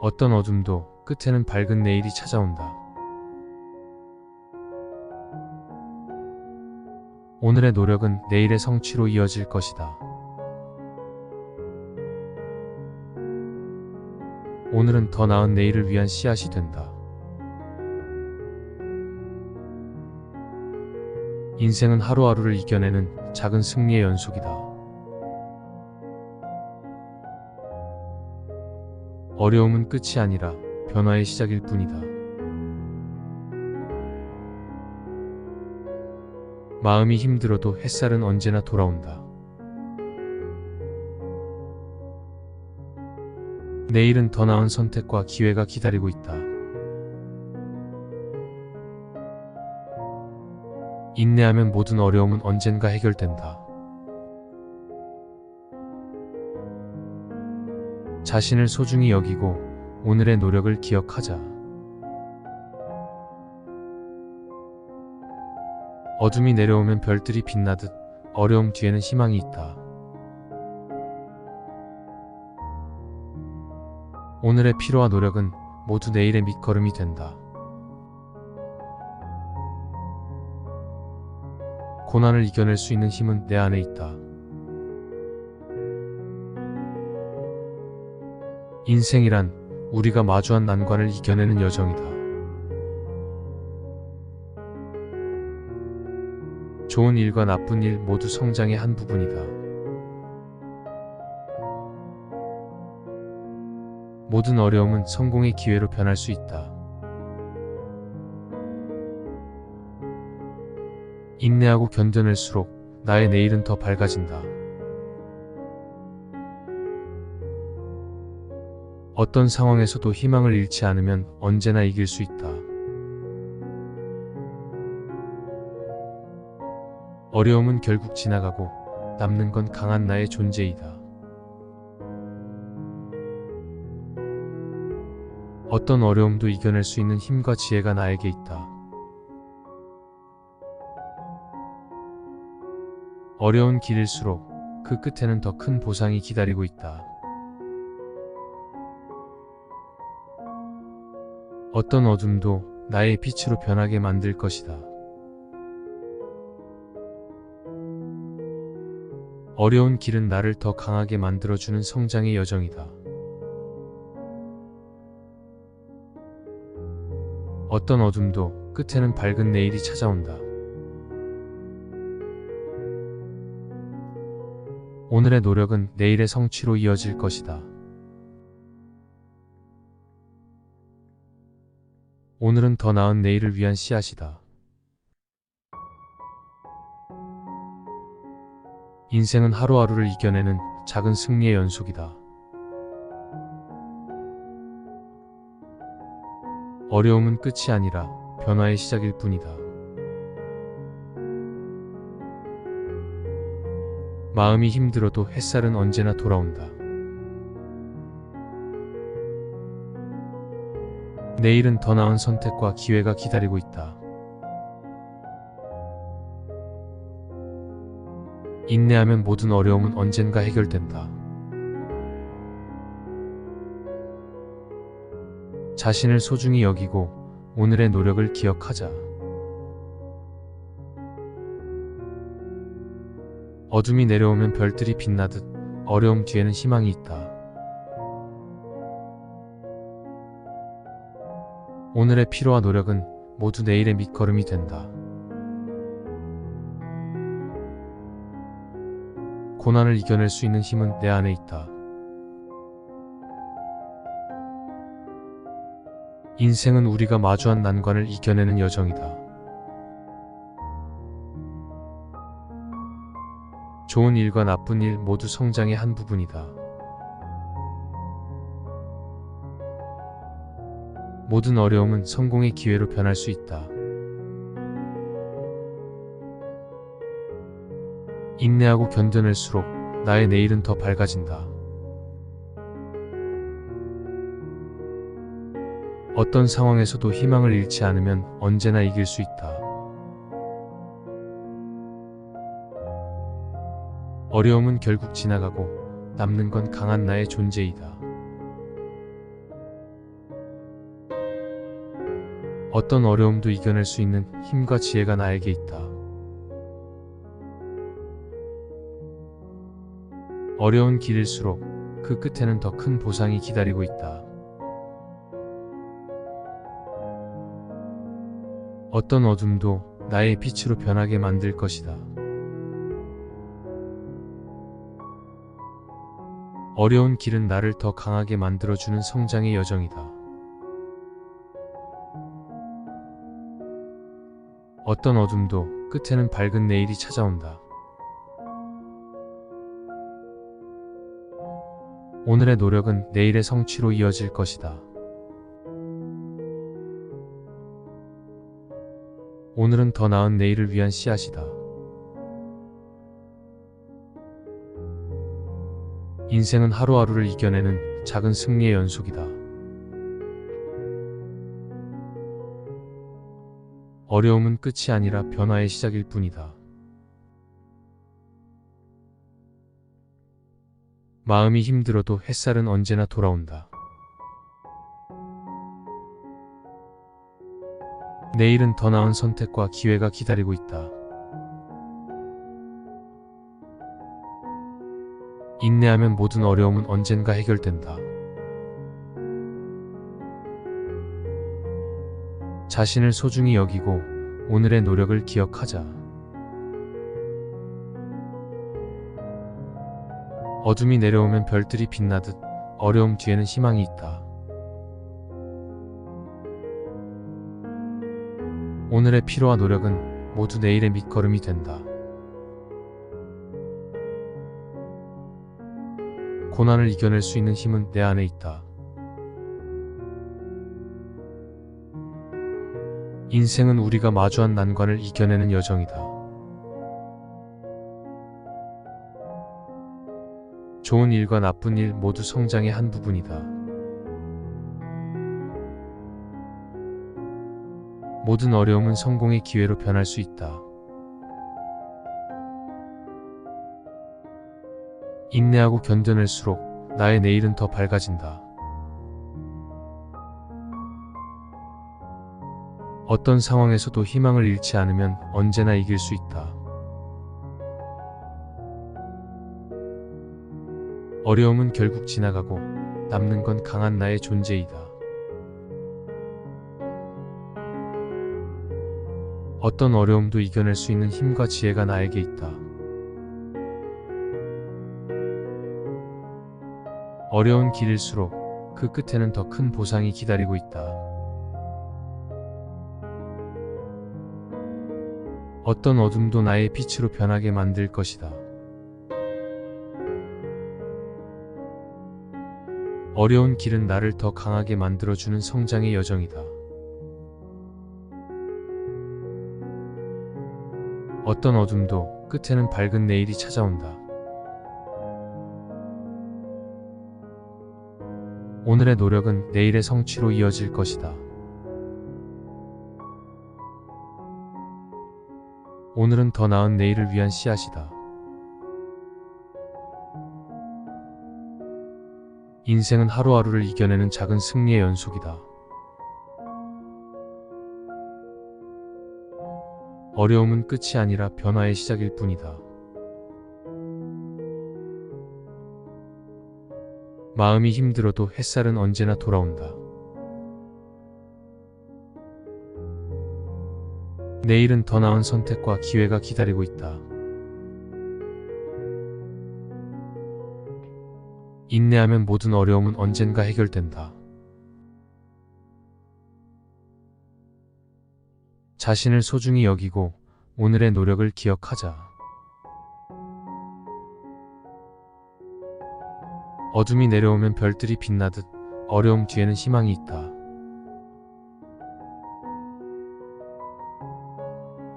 어떤 어둠도 끝에는 밝은 내일이 찾아온다. 오늘의 노력은 내일의 성취로 이어질 것이다. 오늘은 더 나은 내일을 위한 씨앗이 된다. 인생은 하루하루를 이겨내는 작은 승리의 연속이다. 어려움은 끝이 아니라 변화의 시작일 뿐이다. 마음이 힘들어도 햇살은 언제나 돌아온다. 내일은 더 나은 선택과 기회가 기다리고 있다. 인내하면 모든 어려움은 언젠가 해결된다. 자신을 소중히 여기고 오늘의 노력을 기억하자. 어둠이 내려오면 별들이 빛나듯 어려움 뒤에는 희망이 있다. 오늘의 피로와 노력은 모두 내일의 밑거름이 된다. 고난을 이겨낼 수 있는 힘은 내 안에 있다. 인생이란 우리가 마주한 난관을 이겨내는 여정이다. 좋은 일과 나쁜 일 모두 성장의 한 부분이다. 모든 어려움은 성공의 기회로 변할 수 있다. 인내하고 견뎌낼수록 나의 내일은 더 밝아진다. 어떤 상황에서도 희망을 잃지 않으면 언제나 이길 수 있다. 어려움은 결국 지나가고 남는 건 강한 나의 존재이다. 어떤 어려움도 이겨낼 수 있는 힘과 지혜가 나에게 있다. 어려운 길일수록 그 끝에는 더 큰 보상이 기다리고 있다. 어떤 어둠도 나의 빛으로 변하게 만들 것이다. 어려운 길은 나를 더 강하게 만들어주는 성장의 여정이다. 어떤 어둠도 끝에는 밝은 내일이 찾아온다. 오늘의 노력은 내일의 성취로 이어질 것이다. 오늘은 더 나은 내일을 위한 씨앗이다. 인생은 하루하루를 이겨내는 작은 승리의 연속이다. 어려움은 끝이 아니라 변화의 시작일 뿐이다. 마음이 힘들어도 햇살은 언제나 돌아온다. 내일은 더 나은 선택과 기회가 기다리고 있다. 인내하면 모든 어려움은 언젠가 해결된다. 자신을 소중히 여기고 오늘의 노력을 기억하자. 어둠이 내려오면 별들이 빛나듯 어려움 뒤에는 희망이 있다. 오늘의 피로와 노력은 모두 내일의 밑거름이 된다. 고난을 이겨낼 수 있는 힘은 내 안에 있다. 인생은 우리가 마주한 난관을 이겨내는 여정이다. 좋은 일과 나쁜 일 모두 성장의 한 부분이다. 모든 어려움은 성공의 기회로 변할 수 있다. 인내하고 견뎌낼수록 나의 내일은 더 밝아진다. 어떤 상황에서도 희망을 잃지 않으면 언제나 이길 수 있다. 어려움은 결국 지나가고 남는 건 강한 나의 존재이다. 어떤 어려움도 이겨낼 수 있는 힘과 지혜가 나에게 있다. 어려운 길일수록 그 끝에는 더 큰 보상이 기다리고 있다. 어떤 어둠도 나의 빛으로 변하게 만들 것이다. 어려운 길은 나를 더 강하게 만들어주는 성장의 여정이다. 어떤 어둠도 끝에는 밝은 내일이 찾아온다. 오늘의 노력은 내일의 성취로 이어질 것이다. 오늘은 더 나은 내일을 위한 씨앗이다. 인생은 하루하루를 이겨내는 작은 승리의 연속이다. 어려움은 끝이 아니라 변화의 시작일 뿐이다. 마음이 힘들어도 햇살은 언제나 돌아온다. 내일은 더 나은 선택과 기회가 기다리고 있다. 인내하면 모든 어려움은 언젠가 해결된다. 자신을 소중히 여기고 오늘의 노력을 기억하자. 어둠이 내려오면 별들이 빛나듯 어려움 뒤에는 희망이 있다. 오늘의 피로와 노력은 모두 내일의 밑거름이 된다. 고난을 이겨낼 수 있는 힘은 내 안에 있다. 인생은 우리가 마주한 난관을 이겨내는 여정이다. 좋은 일과 나쁜 일 모두 성장의 한 부분이다. 모든 어려움은 성공의 기회로 변할 수 있다. 인내하고 견뎌낼수록 나의 내일은 더 밝아진다. 어떤 상황에서도 희망을 잃지 않으면 언제나 이길 수 있다. 어려움은 결국 지나가고 남는 건 강한 나의 존재이다. 어떤 어려움도 이겨낼 수 있는 힘과 지혜가 나에게 있다. 어려운 길일수록 그 끝에는 더 큰 보상이 기다리고 있다. 어떤 어둠도 나의 빛으로 변하게 만들 것이다. 어려운 길은 나를 더 강하게 만들어주는 성장의 여정이다. 어떤 어둠도 끝에는 밝은 내일이 찾아온다. 오늘의 노력은 내일의 성취로 이어질 것이다. 오늘은 더 나은 내일을 위한 씨앗이다. 인생은 하루하루를 이겨내는 작은 승리의 연속이다. 어려움은 끝이 아니라 변화의 시작일 뿐이다. 마음이 힘들어도 햇살은 언제나 돌아온다. 내일은 더 나은 선택과 기회가 기다리고 있다. 인내하면 모든 어려움은 언젠가 해결된다. 자신을 소중히 여기고 오늘의 노력을 기억하자. 어둠이 내려오면 별들이 빛나듯 어려움 뒤에는 희망이 있다.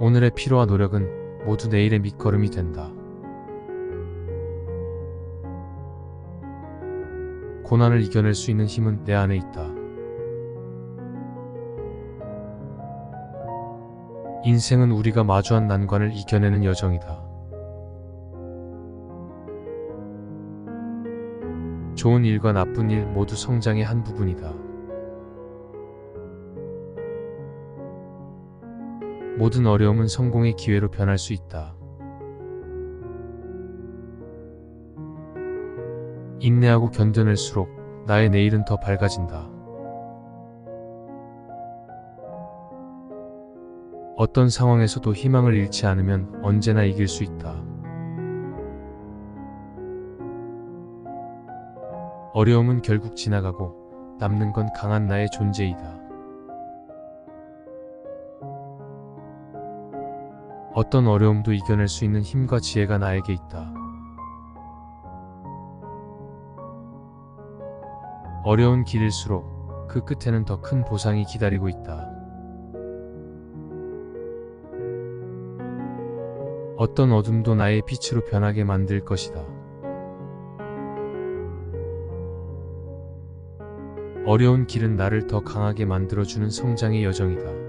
오늘의 피로와 노력은 모두 내일의 밑거름이 된다. 고난을 이겨낼 수 있는 힘은 내 안에 있다. 인생은 우리가 마주한 난관을 이겨내는 여정이다. 좋은 일과 나쁜 일 모두 성장의 한 부분이다. 모든 어려움은 성공의 기회로 변할 수 있다. 인내하고 견뎌낼수록 나의 내일은 더 밝아진다. 어떤 상황에서도 희망을 잃지 않으면 언제나 이길 수 있다. 어려움은 결국 지나가고 남는 건 강한 나의 존재이다. 어떤 어려움도 이겨낼 수 있는 힘과 지혜가 나에게 있다. 어려운 길일수록 그 끝에는 더 큰 보상이 기다리고 있다. 어떤 어둠도 나의 빛으로 변하게 만들 것이다. 어려운 길은 나를 더 강하게 만들어주는 성장의 여정이다.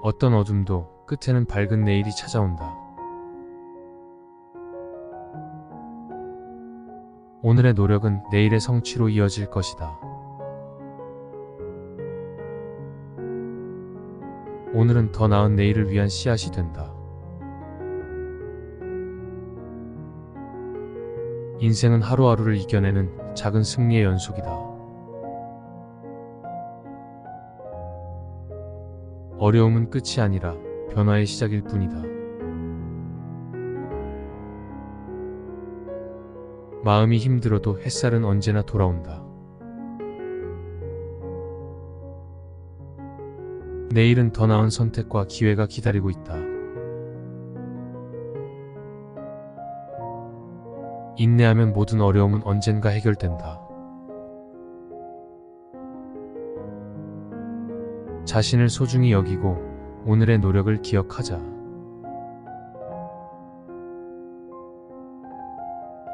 어떤 어둠도 끝에는 밝은 내일이 찾아온다. 오늘의 노력은 내일의 성취로 이어질 것이다. 오늘은 더 나은 내일을 위한 씨앗이 된다. 인생은 하루하루를 이겨내는 작은 승리의 연속이다. 어려움은 끝이 아니라 변화의 시작일 뿐이다. 마음이 힘들어도 햇살은 언제나 돌아온다. 내일은 더 나은 선택과 기회가 기다리고 있다. 인내하면 모든 어려움은 언젠가 해결된다. 자신을 소중히 여기고 오늘의 노력을 기억하자.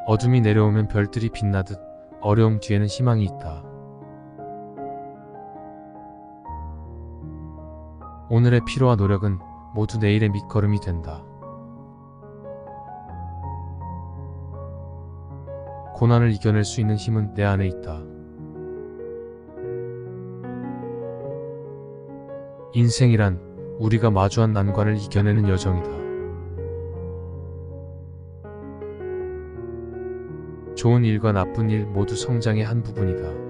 어둠이 내려오면 별들이 빛나듯 어려움 뒤에는 희망이 있다. 오늘의 피로와 노력은 모두 내일의 밑거름이 된다. 고난을 이겨낼 수 있는 힘은 내 안에 있다. 인생이란 우리가 마주한 난관을 이겨내는 여정이다. 좋은 일과 나쁜 일 모두 성장의 한 부분이다.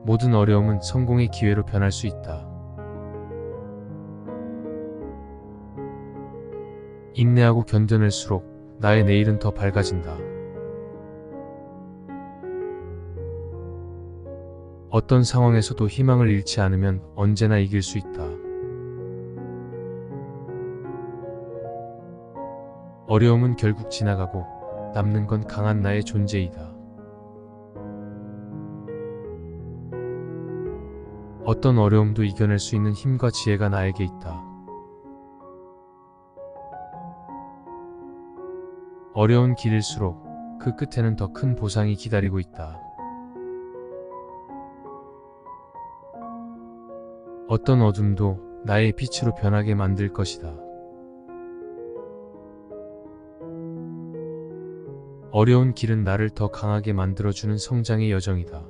모든 어려움은 성공의 기회로 변할 수 있다. 인내하고 견뎌낼수록 나의 내일은 더 밝아진다. 어떤 상황에서도 희망을 잃지 않으면 언제나 이길 수 있다. 어려움은 결국 지나가고 남는 건 강한 나의 존재이다. 어떤 어려움도 이겨낼 수 있는 힘과 지혜가 나에게 있다. 어려운 길일수록 그 끝에는 더 큰 보상이 기다리고 있다. 어떤 어둠도 나의 빛으로 변하게 만들 것이다. 어려운 길은 나를 더 강하게 만들어주는 성장의 여정이다.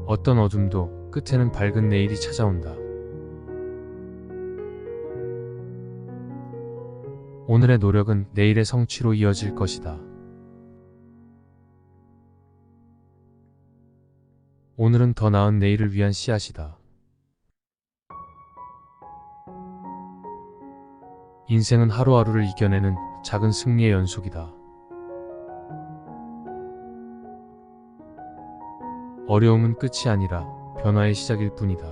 어떤 어둠도 끝에는 밝은 내일이 찾아온다. 오늘의 노력은 내일의 성취로 이어질 것이다. 오늘은 더 나은 내일을 위한 씨앗이다. 인생은 하루하루를 이겨내는 작은 승리의 연속이다. 어려움은 끝이 아니라 변화의 시작일 뿐이다.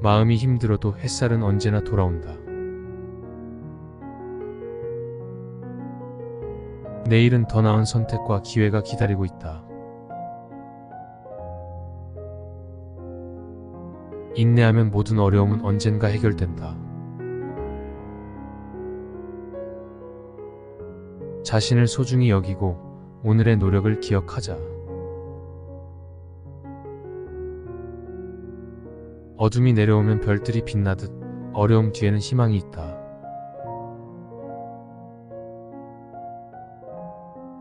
마음이 힘들어도 햇살은 언제나 돌아온다. 내일은 더 나은 선택과 기회가 기다리고 있다. 인내하면 모든 어려움은 언젠가 해결된다. 자신을 소중히 여기고 오늘의 노력을 기억하자. 어둠이 내려오면 별들이 빛나듯 어려움 뒤에는 희망이 있다.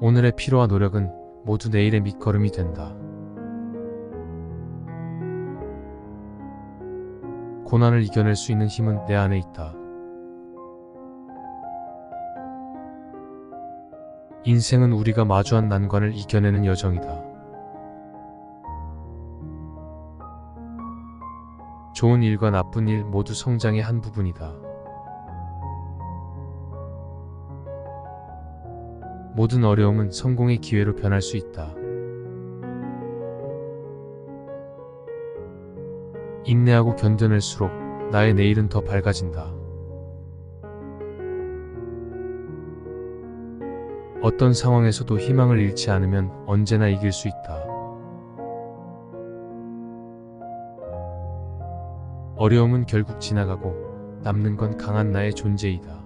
오늘의 피로와 노력은 모두 내일의 밑거름이 된다. 고난을 이겨낼 수 있는 힘은 내 안에 있다. 인생은 우리가 마주한 난관을 이겨내는 여정이다. 좋은 일과 나쁜 일 모두 성장의 한 부분이다. 모든 어려움은 성공의 기회로 변할 수 있다. 인내하고 견뎌낼수록 나의 내일은 더 밝아진다. 어떤 상황에서도 희망을 잃지 않으면 언제나 이길 수 있다. 어려움은 결국 지나가고 남는 건 강한 나의 존재이다.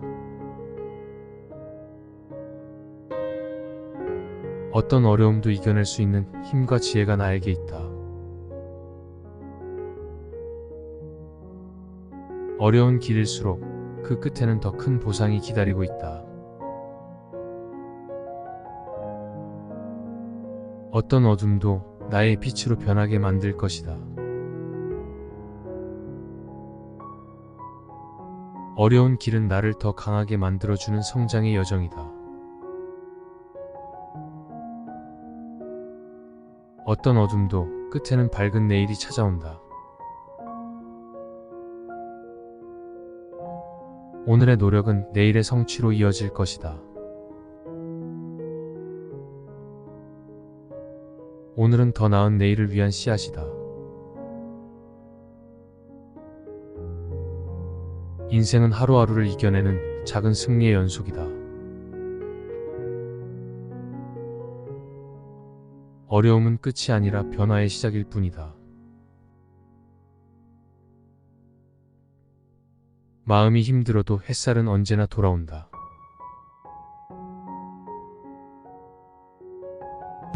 어떤 어려움도 이겨낼 수 있는 힘과 지혜가 나에게 있다. 어려운 길일수록 그 끝에는 더 큰 보상이 기다리고 있다. 어떤 어둠도 나의 빛으로 변하게 만들 것이다. 어려운 길은 나를 더 강하게 만들어주는 성장의 여정이다. 어떤 어둠도 끝에는 밝은 내일이 찾아온다. 오늘의 노력은 내일의 성취로 이어질 것이다. 오늘은 더 나은 내일을 위한 씨앗이다. 인생은 하루하루를 이겨내는 작은 승리의 연속이다. 어려움은 끝이 아니라 변화의 시작일 뿐이다. 마음이 힘들어도 햇살은 언제나 돌아온다.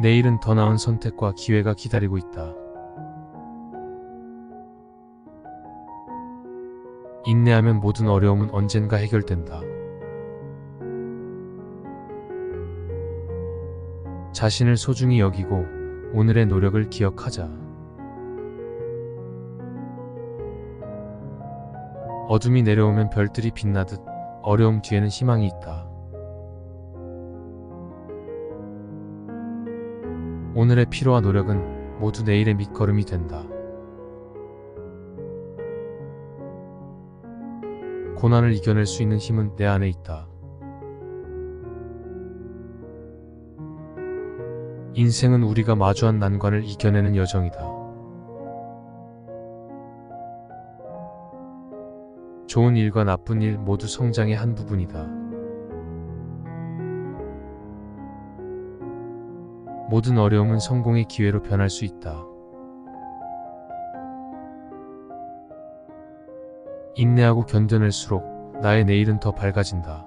내일은 더 나은 선택과 기회가 기다리고 있다. 인내하면 모든 어려움은 언젠가 해결된다. 자신을 소중히 여기고 오늘의 노력을 기억하자. 어둠이 내려오면 별들이 빛나듯 어려움 뒤에는 희망이 있다. 오늘의 피로와 노력은 모두 내일의 밑거름이 된다. 고난을 이겨낼 수 있는 힘은 내 안에 있다. 인생은 우리가 마주한 난관을 이겨내는 여정이다. 좋은 일과 나쁜 일 모두 성장의 한 부분이다. 모든 어려움은 성공의 기회로 변할 수 있다. 인내하고 견뎌낼수록 나의 내일은 더 밝아진다.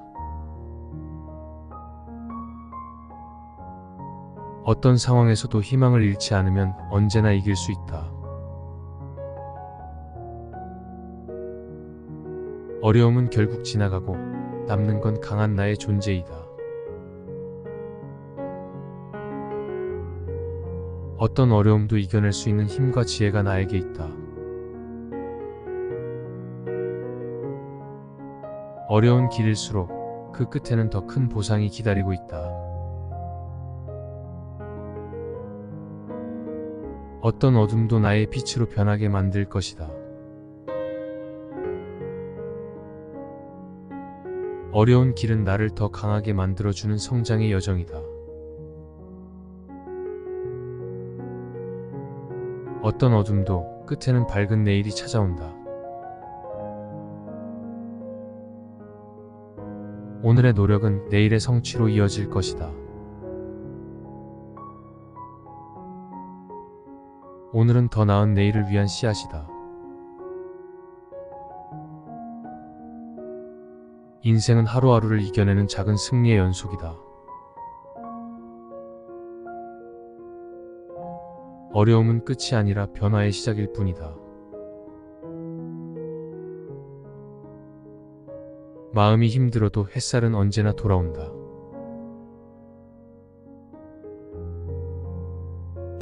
어떤 상황에서도 희망을 잃지 않으면 언제나 이길 수 있다. 어려움은 결국 지나가고 남는 건 강한 나의 존재이다. 어떤 어려움도 이겨낼 수 있는 힘과 지혜가 나에게 있다. 어려운 길일수록 그 끝에는 더 큰 보상이 기다리고 있다. 어떤 어둠도 나의 빛으로 변하게 만들 것이다. 어려운 길은 나를 더 강하게 만들어주는 성장의 여정이다. 어떤 어둠도 끝에는 밝은 내일이 찾아온다. 오늘의 노력은 내일의 성취로 이어질 것이다. 오늘은 더 나은 내일을 위한 씨앗이다. 인생은 하루하루를 이겨내는 작은 승리의 연속이다. 어려움은 끝이 아니라 변화의 시작일 뿐이다. 마음이 힘들어도 햇살은 언제나 돌아온다.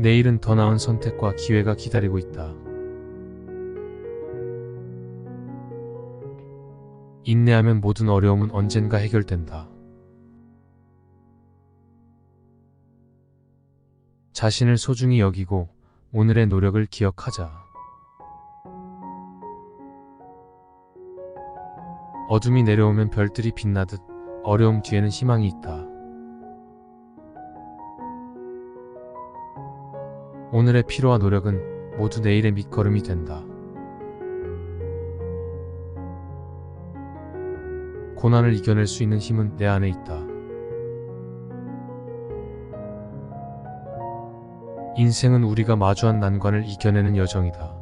내일은 더 나은 선택과 기회가 기다리고 있다. 인내하면 모든 어려움은 언젠가 해결된다. 자신을 소중히 여기고 오늘의 노력을 기억하자. 어둠이 내려오면 별들이 빛나듯 어려움 뒤에는 희망이 있다. 오늘의 피로와 노력은 모두 내일의 밑거름이 된다. 고난을 이겨낼 수 있는 힘은 내 안에 있다. 인생은 우리가 마주한 난관을 이겨내는 여정이다.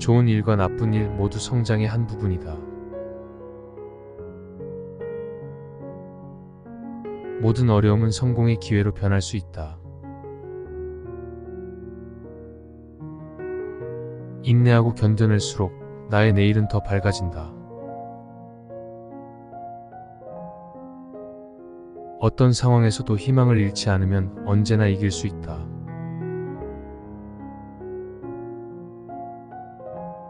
좋은 일과 나쁜 일 모두 성장의 한 부분이다. 모든 어려움은 성공의 기회로 변할 수 있다. 인내하고 견뎌낼수록 나의 내일은 더 밝아진다. 어떤 상황에서도 희망을 잃지 않으면 언제나 이길 수 있다.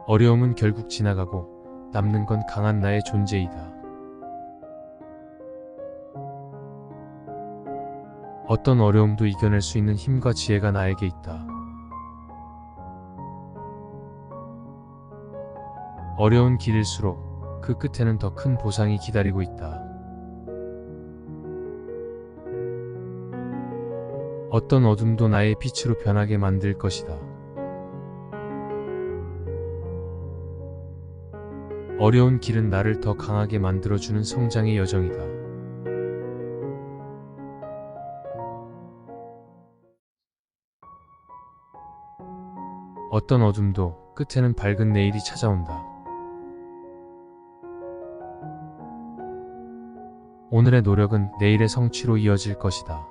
어려움은 결국 지나가고 남는 건 강한 나의 존재이다. 어떤 어려움도 이겨낼 수 있는 힘과 지혜가 나에게 있다. 어려운 길일수록 그 끝에는 더 큰 보상이 기다리고 있다. 어떤 어둠도 나의 빛으로 변하게 만들 것이다. 어려운 길은 나를 더 강하게 만들어주는 성장의 여정이다. 어떤 어둠도 끝에는 밝은 내일이 찾아온다. 오늘의 노력은 내일의 성취로 이어질 것이다.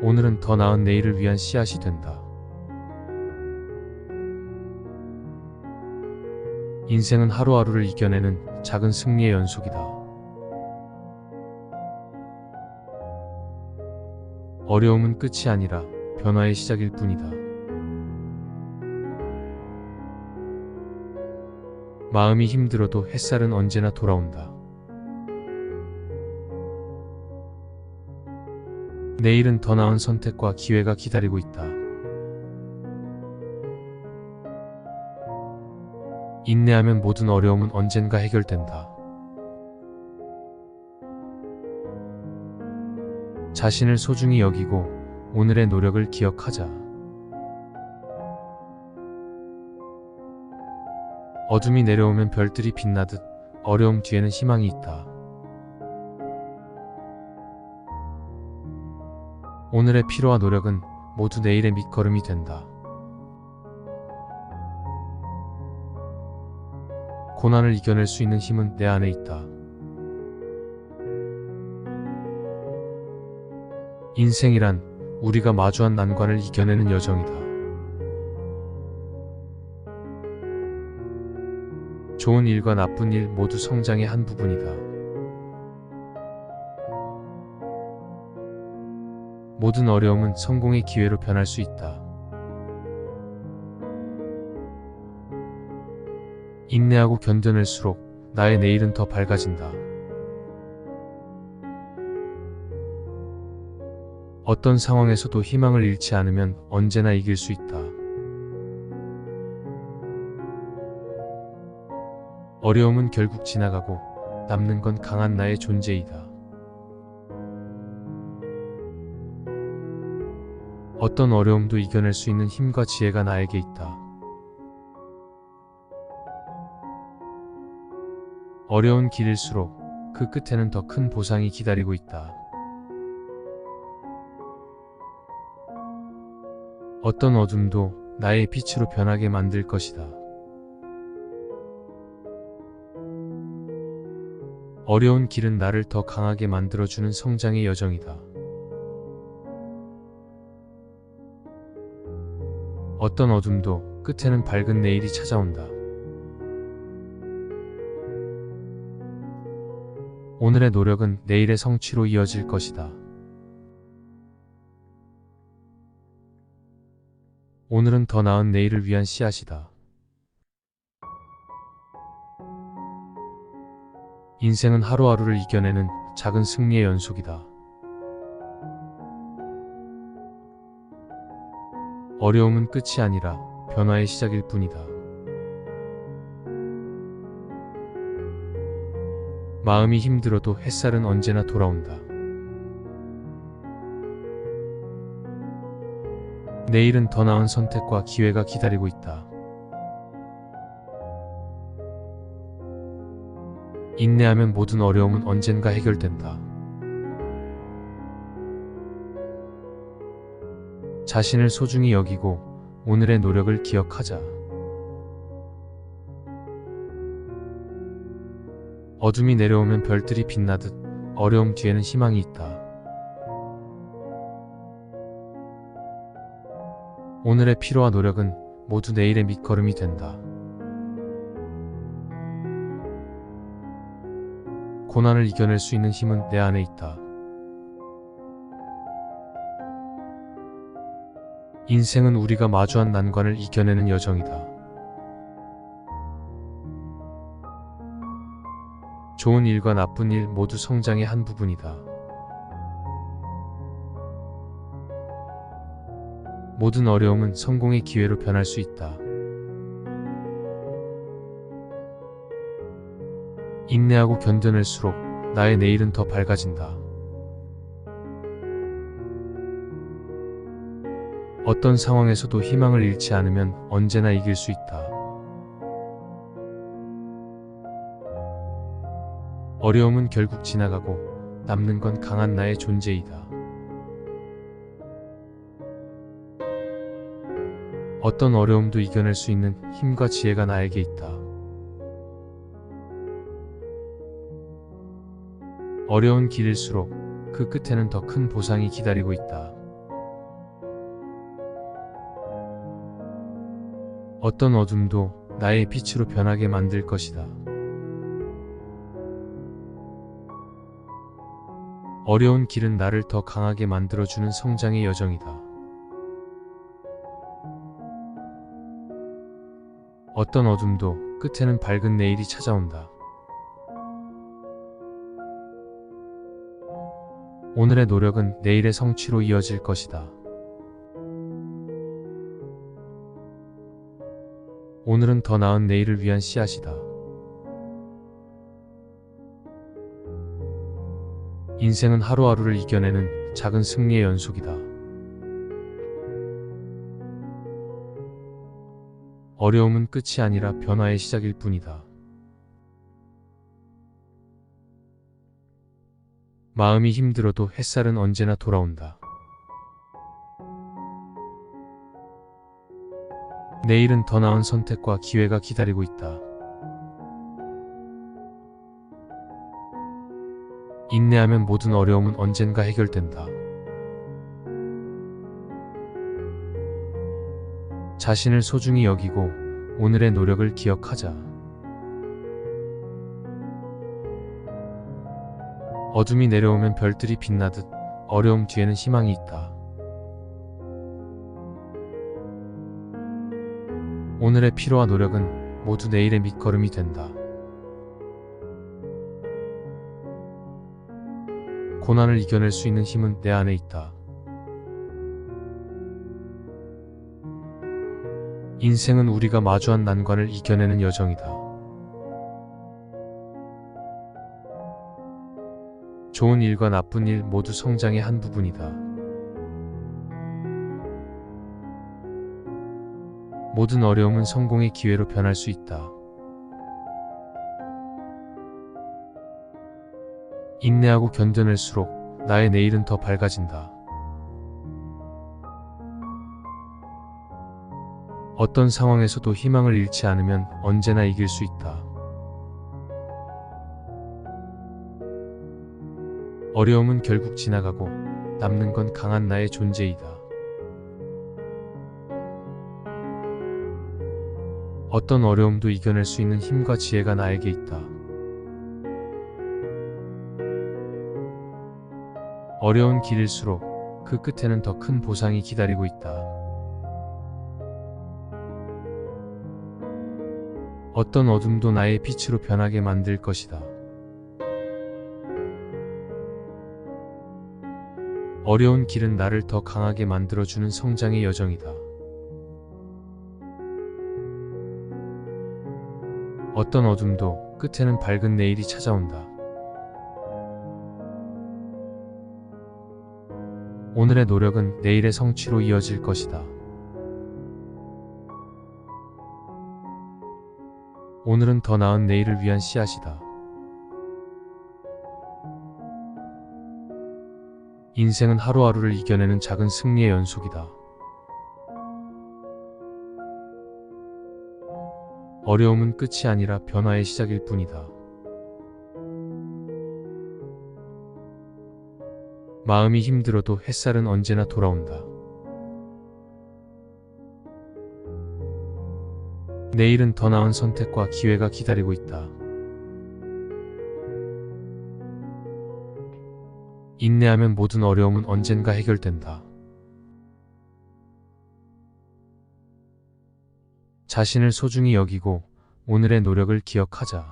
오늘은 더 나은 내일을 위한 씨앗이 된다. 인생은 하루하루를 이겨내는 작은 승리의 연속이다. 어려움은 끝이 아니라 변화의 시작일 뿐이다. 마음이 힘들어도 햇살은 언제나 돌아온다. 내일은 더 나은 선택과 기회가 기다리고 있다. 인내하면 모든 어려움은 언젠가 해결된다. 자신을 소중히 여기고 오늘의 노력을 기억하자. 어둠이 내려오면 별들이 빛나듯 어려움 뒤에는 희망이 있다. 오늘의 피로와 노력은 모두 내일의 밑거름이 된다. 고난을 이겨낼 수 있는 힘은 내 안에 있다. 인생이란 우리가 마주한 난관을 이겨내는 여정이다. 좋은 일과 나쁜 일 모두 성장의 한 부분이다. 모든 어려움은 성공의 기회로 변할 수 있다. 인내하고 견뎌낼수록 나의 내일은 더 밝아진다. 어떤 상황에서도 희망을 잃지 않으면 언제나 이길 수 있다. 어려움은 결국 지나가고 남는 건 강한 나의 존재이다. 어떤 어려움도 이겨낼 수 있는 힘과 지혜가 나에게 있다. 어려운 길일수록 그 끝에는 더 큰 보상이 기다리고 있다. 어떤 어둠도 나의 빛으로 변하게 만들 것이다. 어려운 길은 나를 더 강하게 만들어주는 성장의 여정이다. 어떤 어둠도 끝에는 밝은 내일이 찾아온다. 오늘의 노력은 내일의 성취로 이어질 것이다. 오늘은 더 나은 내일을 위한 씨앗이다. 인생은 하루하루를 이겨내는 작은 승리의 연속이다. 어려움은 끝이 아니라 변화의 시작일 뿐이다. 마음이 힘들어도 햇살은 언제나 돌아온다. 내일은 더 나은 선택과 기회가 기다리고 있다. 인내하면 모든 어려움은 언젠가 해결된다. 자신을 소중히 여기고 오늘의 노력을 기억하자. 어둠이 내려오면 별들이 빛나듯 어려움 뒤에는 희망이 있다. 오늘의 피로와 노력은 모두 내일의 밑거름이 된다. 고난을 이겨낼 수 있는 힘은 내 안에 있다. 인생은 우리가 마주한 난관을 이겨내는 여정이다. 좋은 일과 나쁜 일 모두 성장의 한 부분이다. 모든 어려움은 성공의 기회로 변할 수 있다. 인내하고 견뎌낼수록 나의 내일은 더 밝아진다. 어떤 상황에서도 희망을 잃지 않으면 언제나 이길 수 있다. 어려움은 결국 지나가고 남는 건 강한 나의 존재이다. 어떤 어려움도 이겨낼 수 있는 힘과 지혜가 나에게 있다. 어려운 길일수록 그 끝에는 더 큰 보상이 기다리고 있다. 어떤 어둠도 나의 빛으로 변하게 만들 것이다. 어려운 길은 나를 더 강하게 만들어주는 성장의 여정이다. 어떤 어둠도 끝에는 밝은 내일이 찾아온다. 오늘의 노력은 내일의 성취로 이어질 것이다. 오늘은 더 나은 내일을 위한 씨앗이다. 인생은 하루하루를 이겨내는 작은 승리의 연속이다. 어려움은 끝이 아니라 변화의 시작일 뿐이다. 마음이 힘들어도 햇살은 언제나 돌아온다. 내일은 더 나은 선택과 기회가 기다리고 있다. 인내하면 모든 어려움은 언젠가 해결된다. 자신을 소중히 여기고 오늘의 노력을 기억하자. 어둠이 내려오면 별들이 빛나듯 어려움 뒤에는 희망이 있다. 오늘의 피로와 노력은 모두 내일의 밑거름이 된다. 고난을 이겨낼 수 있는 힘은 내 안에 있다. 인생은 우리가 마주한 난관을 이겨내는 여정이다. 좋은 일과 나쁜 일 모두 성장의 한 부분이다. 모든 어려움은 성공의 기회로 변할 수 있다. 인내하고 견뎌낼수록 나의 내일은 더 밝아진다. 어떤 상황에서도 희망을 잃지 않으면 언제나 이길 수 있다. 어려움은 결국 지나가고 남는 건 강한 나의 존재이다. 어떤 어려움도 이겨낼 수 있는 힘과 지혜가 나에게 있다. 어려운 길일수록 그 끝에는 더 큰 보상이 기다리고 있다. 어떤 어둠도 나의 빛으로 변하게 만들 것이다. 어려운 길은 나를 더 강하게 만들어주는 성장의 여정이다. 어떤 어둠도 끝에는 밝은 내일이 찾아온다. 오늘의 노력은 내일의 성취로 이어질 것이다. 오늘은 더 나은 내일을 위한 씨앗이다. 인생은 하루하루를 이겨내는 작은 승리의 연속이다. 어려움은 끝이 아니라 변화의 시작일 뿐이다. 마음이 힘들어도 햇살은 언제나 돌아온다. 내일은 더 나은 선택과 기회가 기다리고 있다. 인내하면 모든 어려움은 언젠가 해결된다. 자신을 소중히 여기고 오늘의 노력을 기억하자.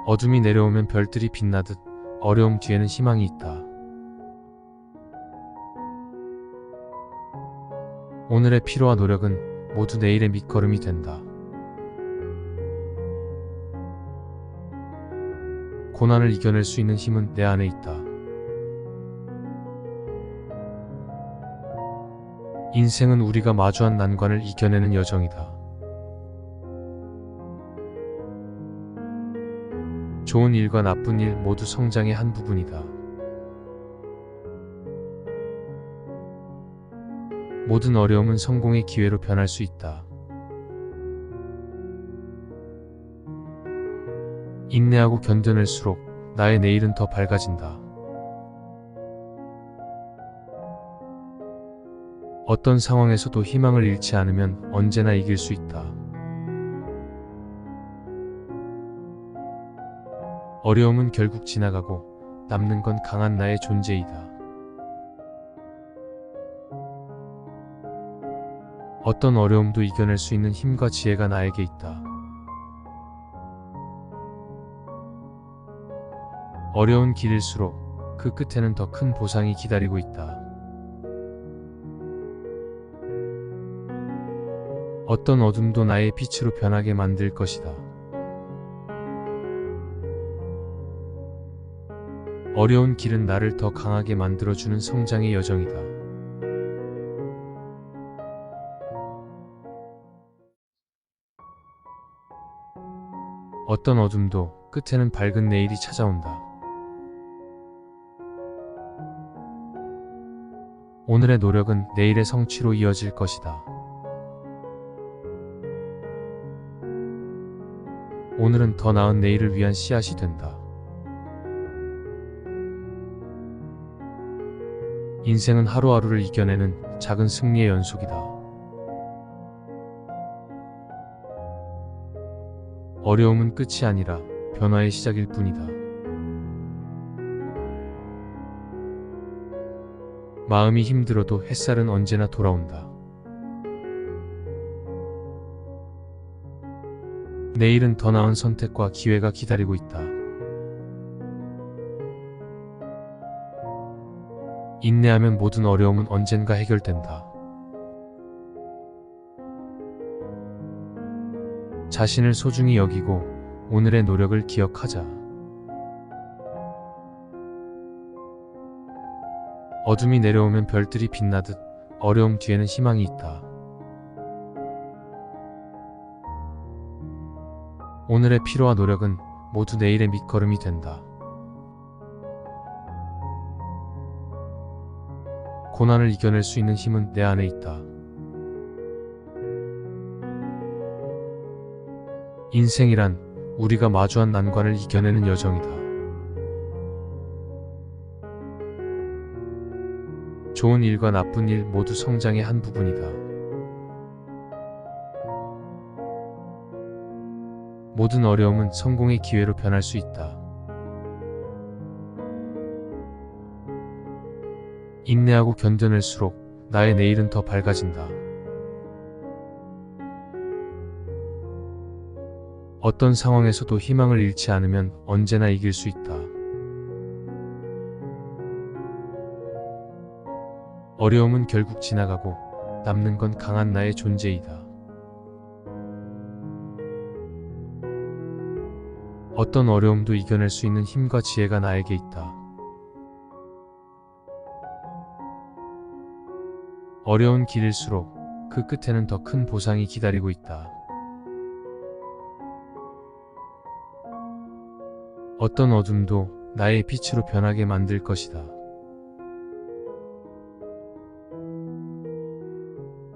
어둠이 내려오면 별들이 빛나듯 어려움 뒤에는 희망이 있다. 오늘의 피로와 노력은 모두 내일의 밑거름이 된다. 고난을 이겨낼 수 있는 힘은 내 안에 있다. 인생은 우리가 마주한 난관을 이겨내는 여정이다. 좋은 일과 나쁜 일 모두 성장의 한 부분이다. 모든 어려움은 성공의 기회로 변할 수 있다. 인내하고 견뎌낼수록 나의 내일은 더 밝아진다. 어떤 상황에서도 희망을 잃지 않으면 언제나 이길 수 있다. 어려움은 결국 지나가고 남는 건 강한 나의 존재이다. 어떤 어려움도 이겨낼 수 있는 힘과 지혜가 나에게 있다. 어려운 길일수록 그 끝에는 더 큰 보상이 기다리고 있다. 어떤 어둠도 나의 빛으로 변하게 만들 것이다. 어려운 길은 나를 더 강하게 만들어주는 성장의 여정이다. 어떤 어둠도 끝에는 밝은 내일이 찾아온다. 오늘의 노력은 내일의 성취로 이어질 것이다. 오늘은 더 나은 내일을 위한 씨앗이 된다. 인생은 하루하루를 이겨내는 작은 승리의 연속이다. 어려움은 끝이 아니라 변화의 시작일 뿐이다. 마음이 힘들어도 햇살은 언제나 돌아온다. 내일은 더 나은 선택과 기회가 기다리고 있다. 인내하면 모든 어려움은 언젠가 해결된다. 자신을 소중히 여기고 오늘의 노력을 기억하자. 어둠이 내려오면 별들이 빛나듯 어려움 뒤에는 희망이 있다. 오늘의 피로와 노력은 모두 내일의 밑거름이 된다. 고난을 이겨낼 수 있는 힘은 내 안에 있다. 인생이란 우리가 마주한 난관을 이겨내는 여정이다. 좋은 일과 나쁜 일 모두 성장의 한 부분이다. 모든 어려움은 성공의 기회로 변할 수 있다. 인내하고 견뎌낼수록 나의 내일은 더 밝아진다. 어떤 상황에서도 희망을 잃지 않으면 언제나 이길 수 있다. 어려움은 결국 지나가고 남는 건 강한 나의 존재이다. 어떤 어려움도 이겨낼 수 있는 힘과 지혜가 나에게 있다. 어려운 길일수록 그 끝에는 더 큰 보상이 기다리고 있다. 어떤 어둠도 나의 빛으로 변하게 만들 것이다.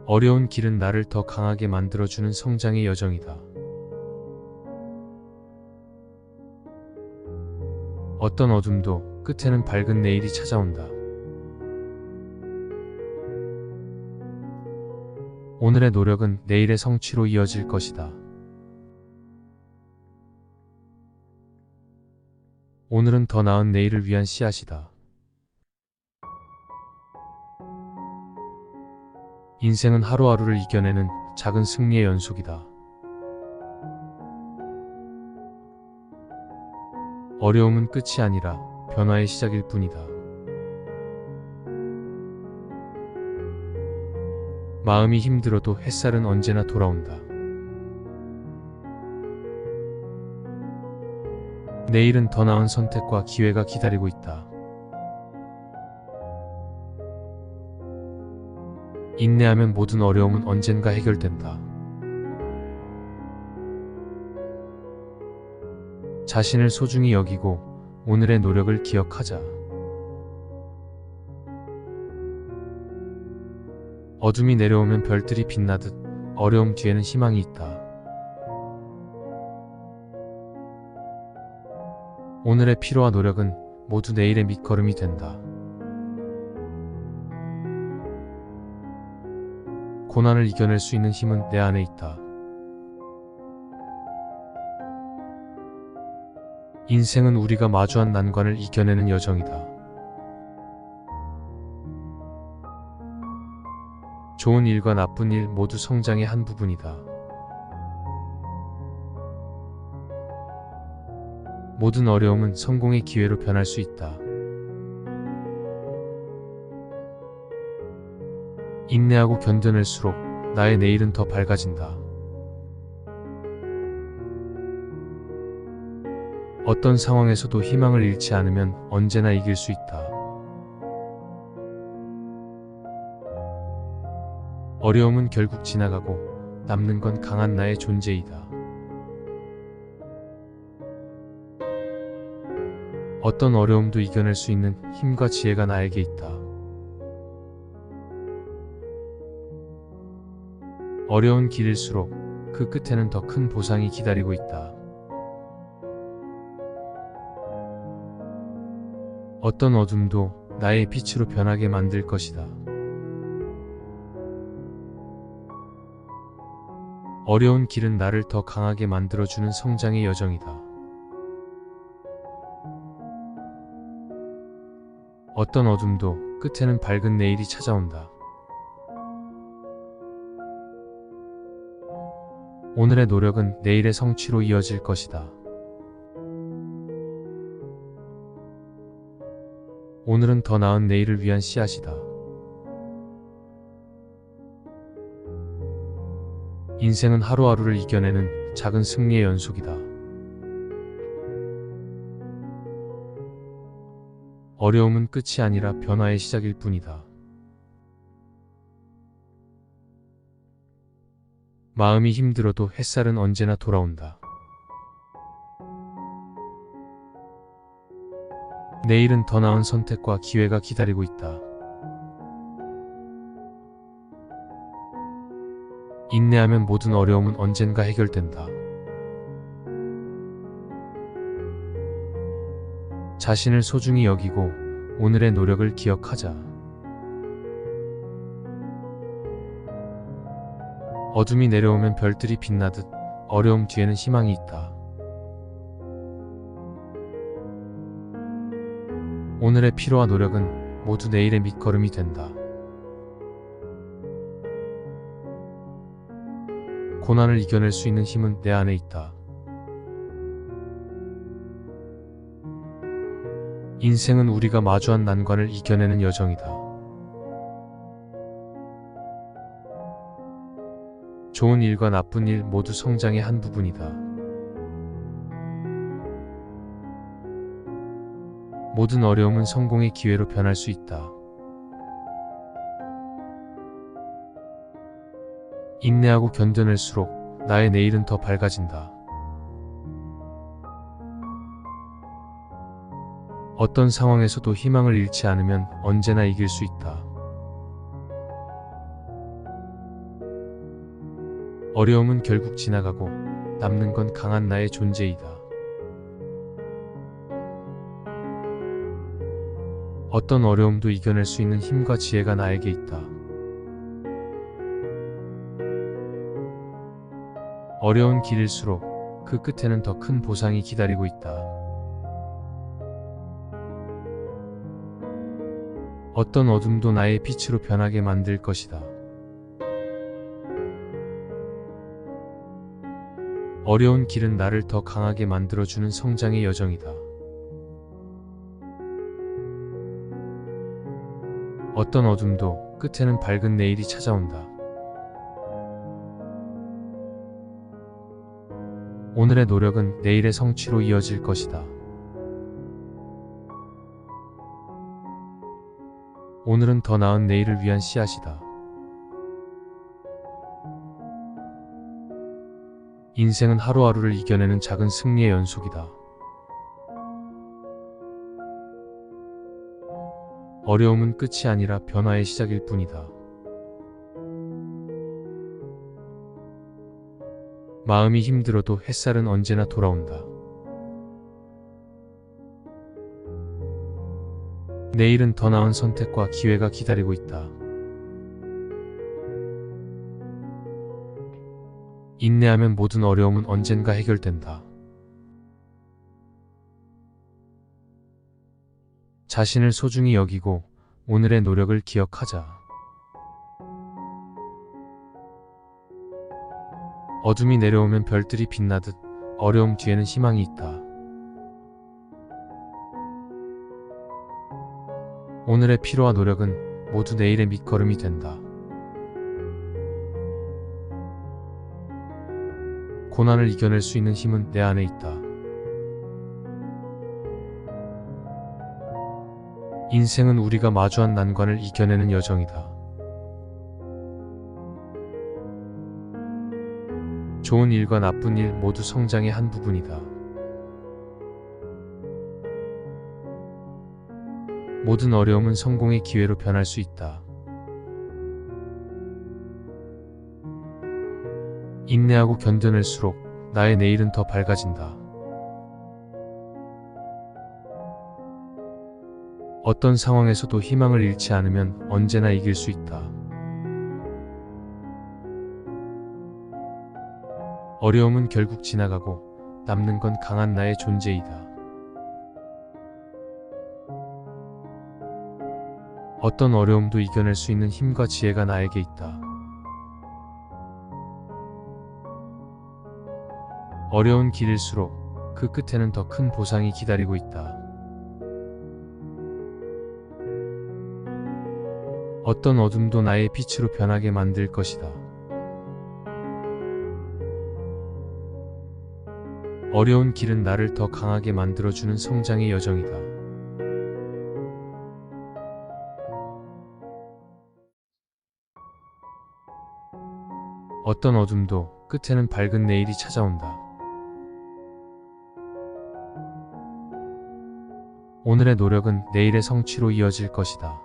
어려운 길은 나를 더 강하게 만들어주는 성장의 여정이다. 어떤 어둠도 끝에는 밝은 내일이 찾아온다. 오늘의 노력은 내일의 성취로 이어질 것이다. 오늘은 더 나은 내일을 위한 씨앗이다. 인생은 하루하루를 이겨내는 작은 승리의 연속이다. 어려움은 끝이 아니라 변화의 시작일 뿐이다. 마음이 힘들어도 햇살은 언제나 돌아온다. 내일은 더 나은 선택과 기회가 기다리고 있다. 인내하면 모든 어려움은 언젠가 해결된다. 자신을 소중히 여기고 오늘의 노력을 기억하자. 어둠이 내려오면 별들이 빛나듯 어려움 뒤에는 희망이 있다. 오늘의 피로와 노력은 모두 내일의 밑거름이 된다. 고난을 이겨낼 수 있는 힘은 내 안에 있다. 인생은 우리가 마주한 난관을 이겨내는 여정이다. 좋은 일과 나쁜 일 모두 성장의 한 부분이다. 모든 어려움은 성공의 기회로 변할 수 있다. 인내하고 견뎌낼수록 나의 내일은 더 밝아진다. 어떤 상황에서도 희망을 잃지 않으면 언제나 이길 수 있다. 어려움은 결국 지나가고 남는 건 강한 나의 존재이다. 어떤 어려움도 이겨낼 수 있는 힘과 지혜가 나에게 있다. 어려운 길일수록 그 끝에는 더 큰 보상이 기다리고 있다. 어떤 어둠도 나의 빛으로 변하게 만들 것이다. 어려운 길은 나를 더 강하게 만들어주는 성장의 여정이다. 어떤 어둠도 끝에는 밝은 내일이 찾아온다. 오늘의 노력은 내일의 성취로 이어질 것이다. 오늘은 더 나은 내일을 위한 씨앗이다. 인생은 하루하루를 이겨내는 작은 승리의 연속이다. 어려움은 끝이 아니라 변화의 시작일 뿐이다. 마음이 힘들어도 햇살은 언제나 돌아온다. 내일은 더 나은 선택과 기회가 기다리고 있다. 인내하면 모든 어려움은 언젠가 해결된다. 자신을 소중히 여기고 오늘의 노력을 기억하자. 어둠이 내려오면 별들이 빛나듯 어려움 뒤에는 희망이 있다. 오늘의 피로와 노력은 모두 내일의 밑거름이 된다. 고난을 이겨낼 수 있는 힘은 내 안에 있다. 인생은 우리가 마주한 난관을 이겨내는 여정이다. 좋은 일과 나쁜 일 모두 성장의 한 부분이다. 모든 어려움은 성공의 기회로 변할 수 있다. 인내하고 견뎌낼수록 나의 내일은 더 밝아진다. 어떤 상황에서도 희망을 잃지 않으면 언제나 이길 수 있다. 어려움은 결국 지나가고 남는 건 강한 나의 존재이다. 어떤 어려움도 이겨낼 수 있는 힘과 지혜가 나에게 있다. 어려운 길일수록 그 끝에는 더 큰 보상이 기다리고 있다. 어떤 어둠도 나의 빛으로 변하게 만들 것이다. 어려운 길은 나를 더 강하게 만들어주는 성장의 여정이다. 어떤 어둠도 끝에는 밝은 내일이 찾아온다. 오늘의 노력은 내일의 성취로 이어질 것이다. 오늘은 더 나은 내일을 위한 씨앗이다. 인생은 하루하루를 이겨내는 작은 승리의 연속이다. 어려움은 끝이 아니라 변화의 시작일 뿐이다. 마음이 힘들어도 햇살은 언제나 돌아온다. 내일은 더 나은 선택과 기회가 기다리고 있다. 인내하면 모든 어려움은 언젠가 해결된다. 자신을 소중히 여기고 오늘의 노력을 기억하자. 어둠이 내려오면 별들이 빛나듯 어려움 뒤에는 희망이 있다. 오늘의 피로와 노력은 모두 내일의 밑거름이 된다. 고난을 이겨낼 수 있는 힘은 내 안에 있다. 인생은 우리가 마주한 난관을 이겨내는 여정이다. 좋은 일과 나쁜 일 모두 성장의 한 부분이다. 모든 어려움은 성공의 기회로 변할 수 있다. 인내하고 견뎌낼수록 나의 내일은 더 밝아진다. 어떤 상황에서도 희망을 잃지 않으면 언제나 이길 수 있다. 어려움은 결국 지나가고 남는 건 강한 나의 존재이다. 어떤 어려움도 이겨낼 수 있는 힘과 지혜가 나에게 있다. 어려운 길일수록 그 끝에는 더 큰 보상이 기다리고 있다. 어떤 어둠도 나의 빛으로 변하게 만들 것이다. 어려운 길은 나를 더 강하게 만들어주는 성장의 여정이다. 어떤 어둠도 끝에는 밝은 내일이 찾아온다. 오늘의 노력은 내일의 성취로 이어질 것이다.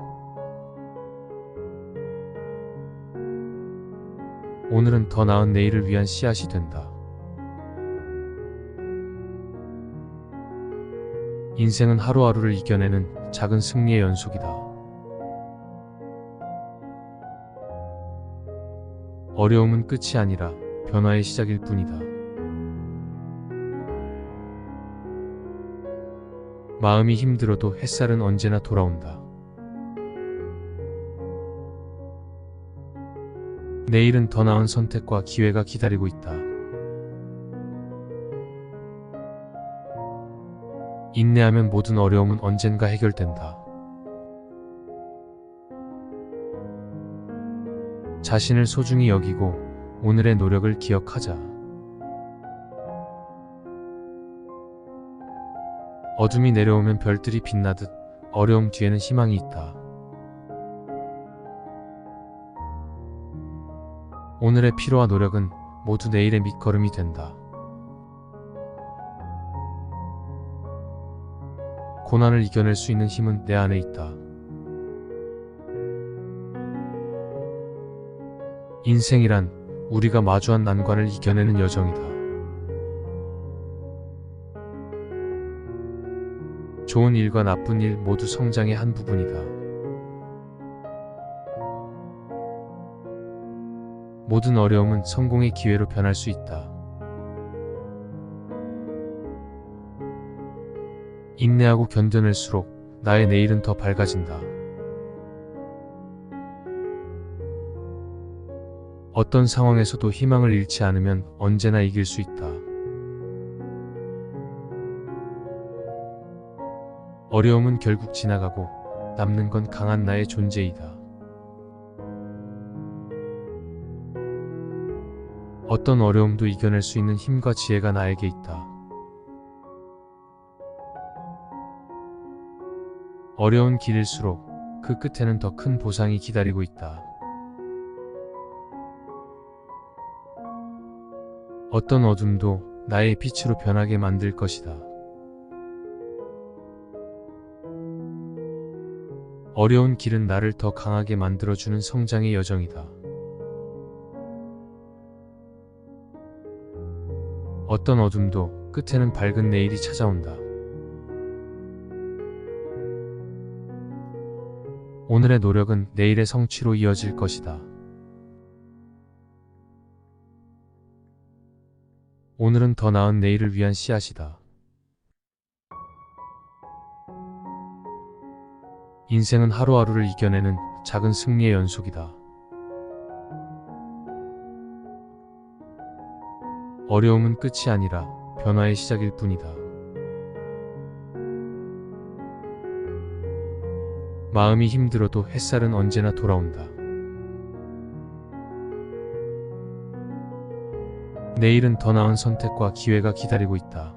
오늘은 더 나은 내일을 위한 씨앗이 된다. 인생은 하루하루를 이겨내는 작은 승리의 연속이다. 어려움은 끝이 아니라 변화의 시작일 뿐이다. 마음이 힘들어도 햇살은 언제나 돌아온다. 내일은 더 나은 선택과 기회가 기다리고 있다. 인내하면 모든 어려움은 언젠가 해결된다. 자신을 소중히 여기고 오늘의 노력을 기억하자. 어둠이 내려오면 별들이 빛나듯 어려움 뒤에는 희망이 있다. 오늘의 피로와 노력은 모두 내일의 밑거름이 된다. 고난을 이겨낼 수 있는 힘은 내 안에 있다. 인생이란 우리가 마주한 난관을 이겨내는 여정이다. 좋은 일과 나쁜 일 모두 성장의 한 부분이다. 모든 어려움은 성공의 기회로 변할 수 있다. 인내하고 견뎌낼수록 나의 내일은 더 밝아진다. 어떤 상황에서도 희망을 잃지 않으면 언제나 이길 수 있다. 어려움은 결국 지나가고 남는 건 강한 나의 존재이다. 어떤 어려움도 이겨낼 수 있는 힘과 지혜가 나에게 있다. 어려운 길일수록 그 끝에는 더 큰 보상이 기다리고 있다. 어떤 어둠도 나의 빛으로 변하게 만들 것이다. 어려운 길은 나를 더 강하게 만들어주는 성장의 여정이다. 어떤 어둠도 끝에는 밝은 내일이 찾아온다. 오늘의 노력은 내일의 성취로 이어질 것이다. 오늘은 더 나은 내일을 위한 씨앗이다. 인생은 하루하루를 이겨내는 작은 승리의 연속이다. 어려움은 끝이 아니라 변화의 시작일 뿐이다. 마음이 힘들어도 햇살은 언제나 돌아온다. 내일은 더 나은 선택과 기회가 기다리고 있다.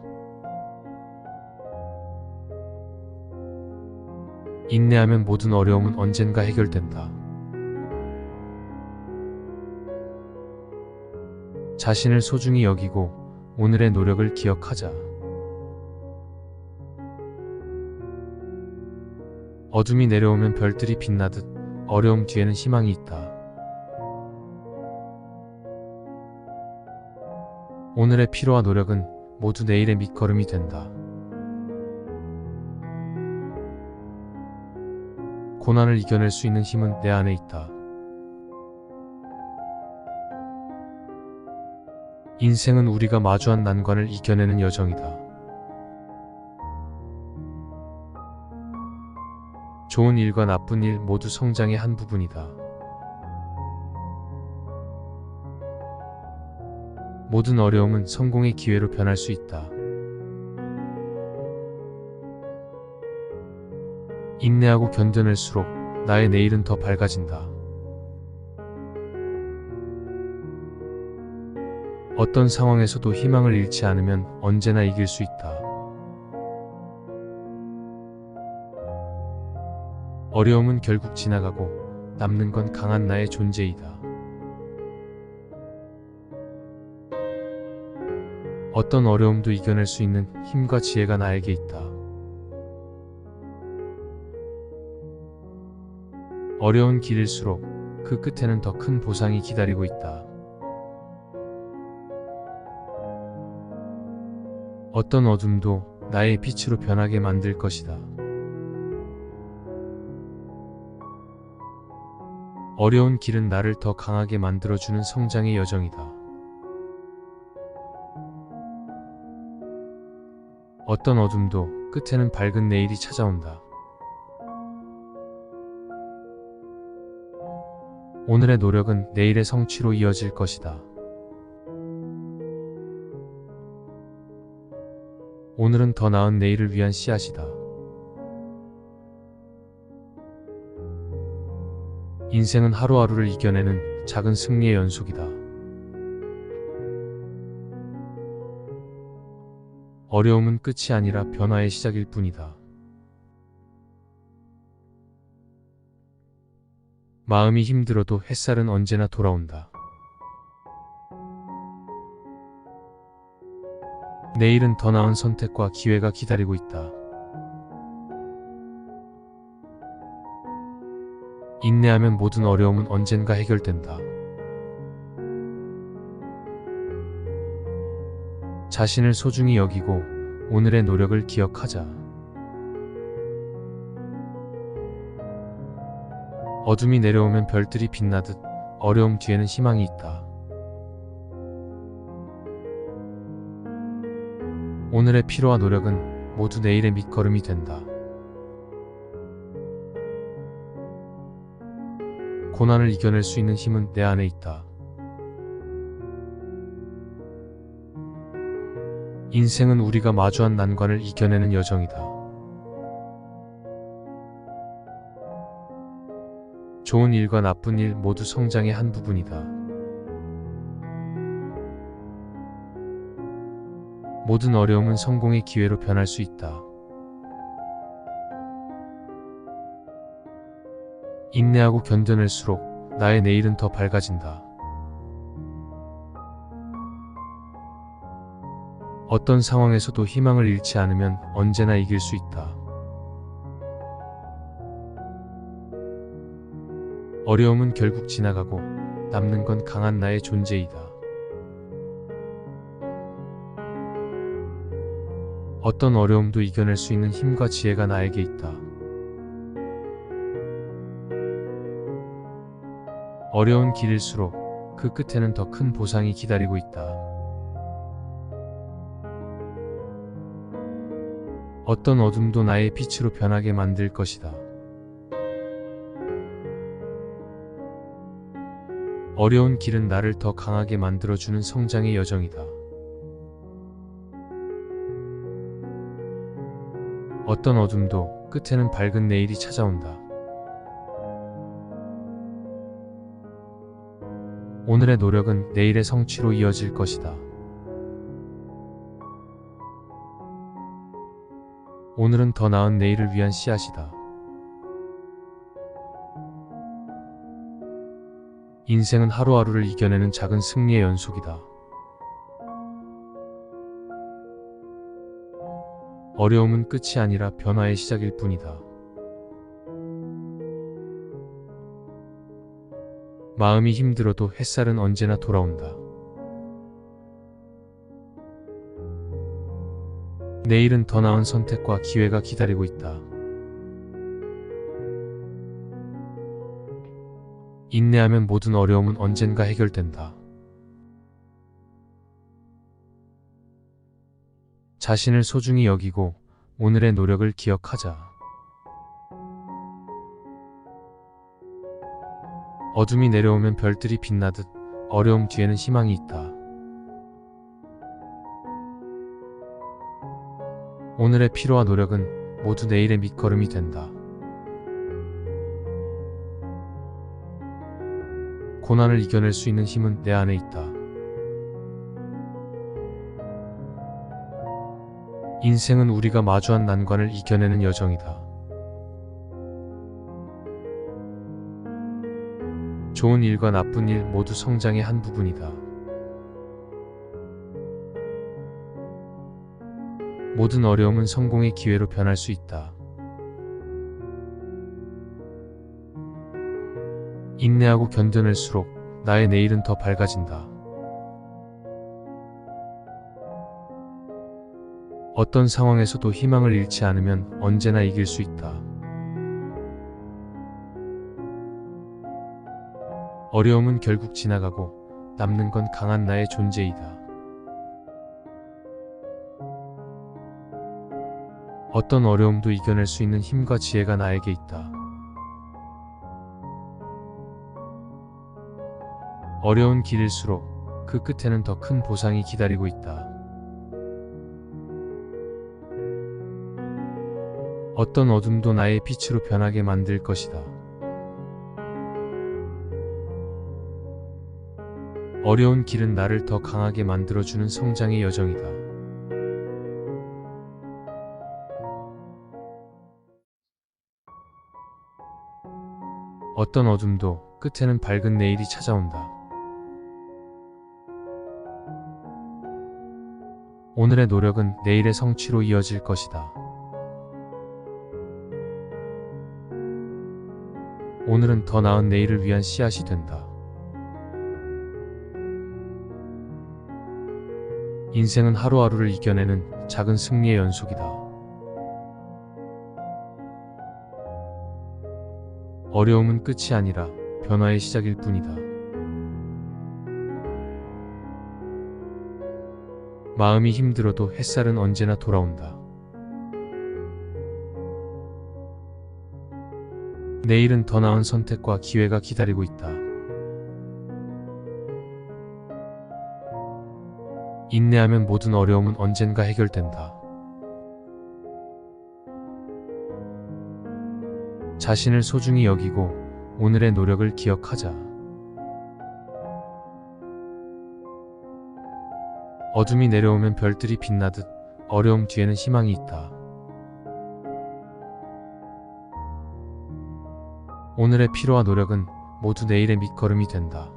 인내하면 모든 어려움은 언젠가 해결된다. 자신을 소중히 여기고 오늘의 노력을 기억하자. 어둠이 내려오면 별들이 빛나듯 어려움 뒤에는 희망이 있다. 오늘의 피로와 노력은 모두 내일의 밑거름이 된다. 고난을 이겨낼 수 있는 힘은 내 안에 있다. 인생은 우리가 마주한 난관을 이겨내는 여정이다. 좋은 일과 나쁜 일 모두 성장의 한 부분이다. 모든 어려움은 성공의 기회로 변할 수 있다. 인내하고 견뎌낼수록 나의 내일은 더 밝아진다. 어떤 상황에서도 희망을 잃지 않으면 언제나 이길 수 있다. 어려움은 결국 지나가고 남는 건 강한 나의 존재이다. 어떤 어려움도 이겨낼 수 있는 힘과 지혜가 나에게 있다. 어려운 길일수록 그 끝에는 더 큰 보상이 기다리고 있다. 어떤 어둠도 나의 빛으로 변하게 만들 것이다. 어려운 길은 나를 더 강하게 만들어주는 성장의 여정이다. 어떤 어둠도 끝에는 밝은 내일이 찾아온다. 오늘의 노력은 내일의 성취로 이어질 것이다. 오늘은 더 나은 내일을 위한 씨앗이다. 인생은 하루하루를 이겨내는 작은 승리의 연속이다. 어려움은 끝이 아니라 변화의 시작일 뿐이다. 마음이 힘들어도 햇살은 언제나 돌아온다. 내일은 더 나은 선택과 기회가 기다리고 있다. 인내하면 모든 어려움은 언젠가 해결된다. 자신을 소중히 여기고 오늘의 노력을 기억하자. 어둠이 내려오면 별들이 빛나듯 어려움 뒤에는 희망이 있다. 오늘의 피로와 노력은 모두 내일의 밑거름이 된다. 고난을 이겨낼 수 있는 힘은 내 안에 있다. 인생은 우리가 마주한 난관을 이겨내는 여정이다. 좋은 일과 나쁜 일 모두 성장의 한 부분이다. 모든 어려움은 성공의 기회로 변할 수 있다. 인내하고 견뎌낼수록 나의 내일은 더 밝아진다. 어떤 상황에서도 희망을 잃지 않으면 언제나 이길 수 있다. 어려움은 결국 지나가고 남는 건 강한 나의 존재이다. 어떤 어려움도 이겨낼 수 있는 힘과 지혜가 나에게 있다. 어려운 길일수록 그 끝에는 더 큰 보상이 기다리고 있다. 어떤 어둠도 나의 빛으로 변하게 만들 것이다. 어려운 길은 나를 더 강하게 만들어주는 성장의 여정이다. 어떤 어둠도 끝에는 밝은 내일이 찾아온다. 오늘의 노력은 내일의 성취로 이어질 것이다. 오늘은 더 나은 내일을 위한 씨앗이다. 인생은 하루하루를 이겨내는 작은 승리의 연속이다. 어려움은 끝이 아니라 변화의 시작일 뿐이다. 마음이 힘들어도 햇살은 언제나 돌아온다. 내일은 더 나은 선택과 기회가 기다리고 있다. 인내하면 모든 어려움은 언젠가 해결된다. 자신을 소중히 여기고 오늘의 노력을 기억하자. 어둠이 내려오면 별들이 빛나듯 어려움 뒤에는 희망이 있다. 오늘의 피로와 노력은 모두 내일의 밑거름이 된다. 고난을 이겨낼 수 있는 힘은 내 안에 있다. 인생은 우리가 마주한 난관을 이겨내는 여정이다. 좋은 일과 나쁜 일 모두 성장의 한 부분이다. 모든 어려움은 성공의 기회로 변할 수 있다. 인내하고 견뎌낼수록 나의 내일은 더 밝아진다. 어떤 상황에서도 희망을 잃지 않으면 언제나 이길 수 있다. 어려움은 결국 지나가고 남는 건 강한 나의 존재이다. 어떤 어려움도 이겨낼 수 있는 힘과 지혜가 나에게 있다. 어려운 길일수록 그 끝에는 더 큰 보상이 기다리고 있다. 어떤 어둠도 나의 빛으로 변하게 만들 것이다. 어려운 길은 나를 더 강하게 만들어주는 성장의 여정이다. 어떤 어둠도 끝에는 밝은 내일이 찾아온다. 오늘의 노력은 내일의 성취로 이어질 것이다. 오늘은 더 나은 내일을 위한 씨앗이 된다. 인생은 하루하루를 이겨내는 작은 승리의 연속이다. 어려움은 끝이 아니라 변화의 시작일 뿐이다. 마음이 힘들어도 햇살은 언제나 돌아온다. 내일은 더 나은 선택과 기회가 기다리고 있다. 인내하면 모든 어려움은 언젠가 해결된다. 자신을 소중히 여기고 오늘의 노력을 기억하자. 어둠이 내려오면 별들이 빛나듯 어려움 뒤에는 희망이 있다. 오늘의 피로와 노력은 모두 내일의 밑거름이 된다.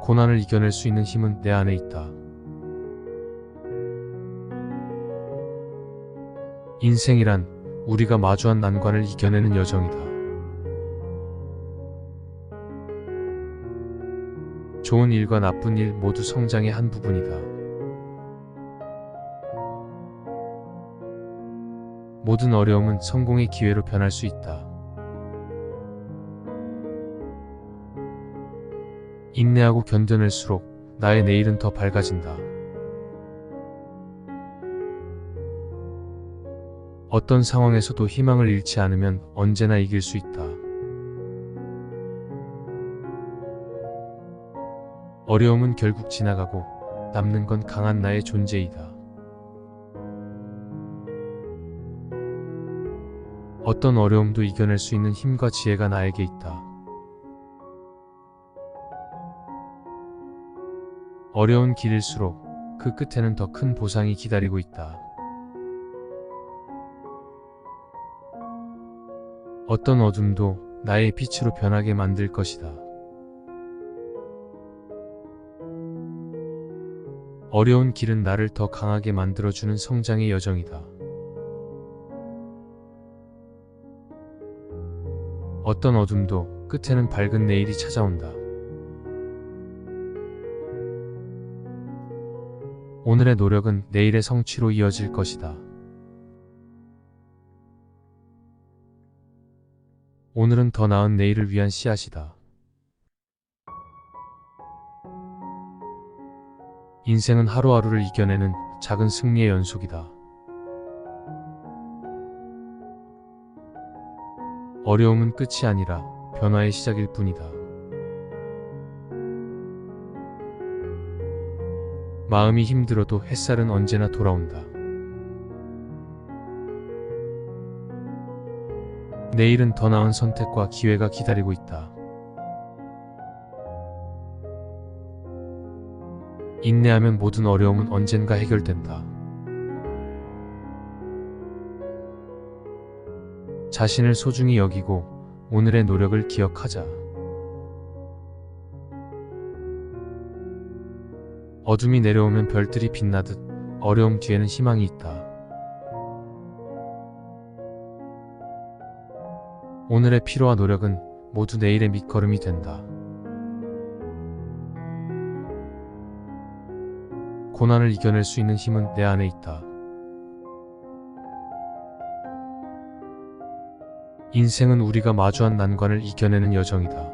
고난을 이겨낼 수 있는 힘은 내 안에 있다. 인생이란 우리가 마주한 난관을 이겨내는 여정이다. 좋은 일과 나쁜 일 모두 성장의 한 부분이다. 모든 어려움은 성공의 기회로 변할 수 있다. 인내하고 견뎌낼수록 나의 내일은 더 밝아진다. 어떤 상황에서도 희망을 잃지 않으면 언제나 이길 수 있다. 어려움은 결국 지나가고 남는 건 강한 나의 존재이다. 어떤 어려움도 이겨낼 수 있는 힘과 지혜가 나에게 있다. 어려운 길일수록 그 끝에는 더 큰 보상이 기다리고 있다. 어떤 어둠도 나의 빛으로 변하게 만들 것이다. 어려운 길은 나를 더 강하게 만들어주는 성장의 여정이다. 어떤 어둠도 끝에는 밝은 내일이 찾아온다. 오늘의 노력은 내일의 성취로 이어질 것이다. 오늘은 더 나은 내일을 위한 씨앗이다. 인생은 하루하루를 이겨내는 작은 승리의 연속이다. 어려움은 끝이 아니라 변화의 시작일 뿐이다. 마음이 힘들어도 햇살은 언제나 돌아온다. 내일은 더 나은 선택과 기회가 기다리고 있다. 인내하면 모든 어려움은 언젠가 해결된다. 자신을 소중히 여기고 오늘의 노력을 기억하자. 어둠이 내려오면 별들이 빛나듯 어려움 뒤에는 희망이 있다. 오늘의 피로와 노력은 모두 내일의 밑거름이 된다. 고난을 이겨낼 수 있는 힘은 내 안에 있다. 인생은 우리가 마주한 난관을 이겨내는 여정이다.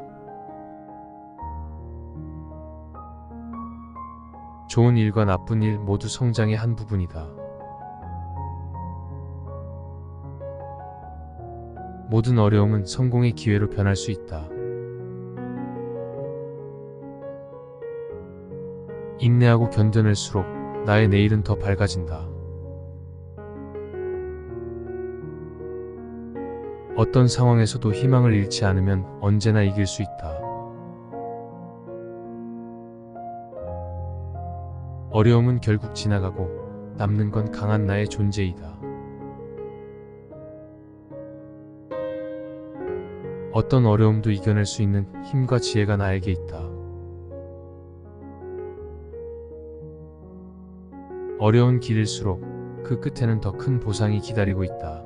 좋은 일과 나쁜 일 모두 성장의 한 부분이다. 모든 어려움은 성공의 기회로 변할 수 있다. 인내하고 견뎌낼수록 나의 내일은 더 밝아진다. 어떤 상황에서도 희망을 잃지 않으면 언제나 이길 수 있다. 어려움은 결국 지나가고 남는 건 강한 나의 존재이다. 어떤 어려움도 이겨낼 수 있는 힘과 지혜가 나에게 있다. 어려운 길일수록 그 끝에는 더 큰 보상이 기다리고 있다.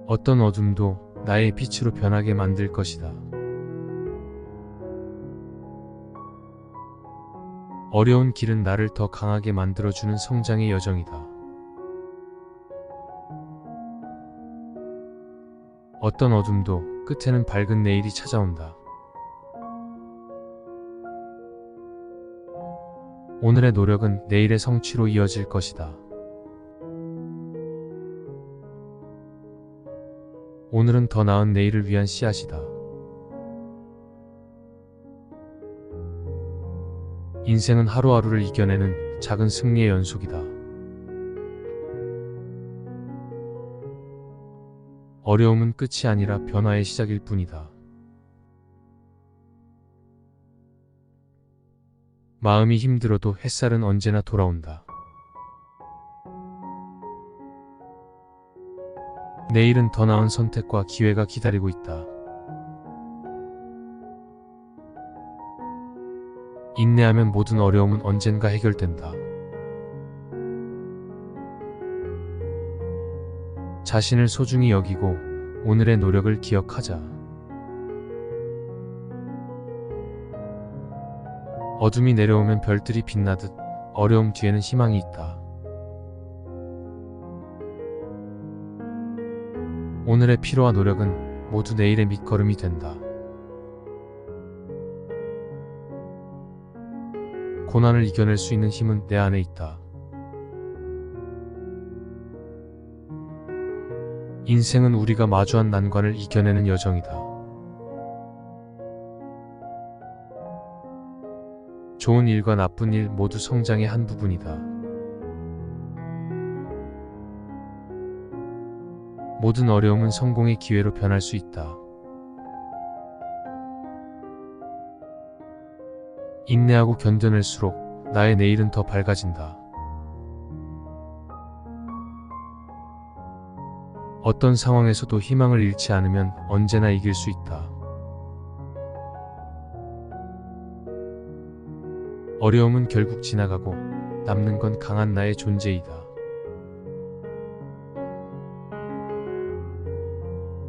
어떤 어둠도 나의 빛으로 변하게 만들 것이다. 어려운 길은 나를 더 강하게 만들어주는 성장의 여정이다. 어떤 어둠도 끝에는 밝은 내일이 찾아온다. 오늘의 노력은 내일의 성취로 이어질 것이다. 오늘은 더 나은 내일을 위한 씨앗이다. 인생은 하루하루를 이겨내는 작은 승리의 연속이다. 어려움은 끝이 아니라 변화의 시작일 뿐이다. 마음이 힘들어도 햇살은 언제나 돌아온다. 내일은 더 나은 선택과 기회가 기다리고 있다. 인내하면 모든 어려움은 언젠가 해결된다. 자신을 소중히 여기고 오늘의 노력을 기억하자. 어둠이 내려오면 별들이 빛나듯 어려움 뒤에는 희망이 있다. 오늘의 피로와 노력은 모두 내일의 밑거름이 된다. 고난을 이겨낼 수 있는 힘은 내 안에 있다. 인생은 우리가 마주한 난관을 이겨내는 여정이다. 좋은 일과 나쁜 일 모두 성장의 한 부분이다. 모든 어려움은 성공의 기회로 변할 수 있다. 인내하고 견뎌낼수록 나의 내일은 더 밝아진다. 어떤 상황에서도 희망을 잃지 않으면 언제나 이길 수 있다. 어려움은 결국 지나가고 남는 건 강한 나의 존재이다.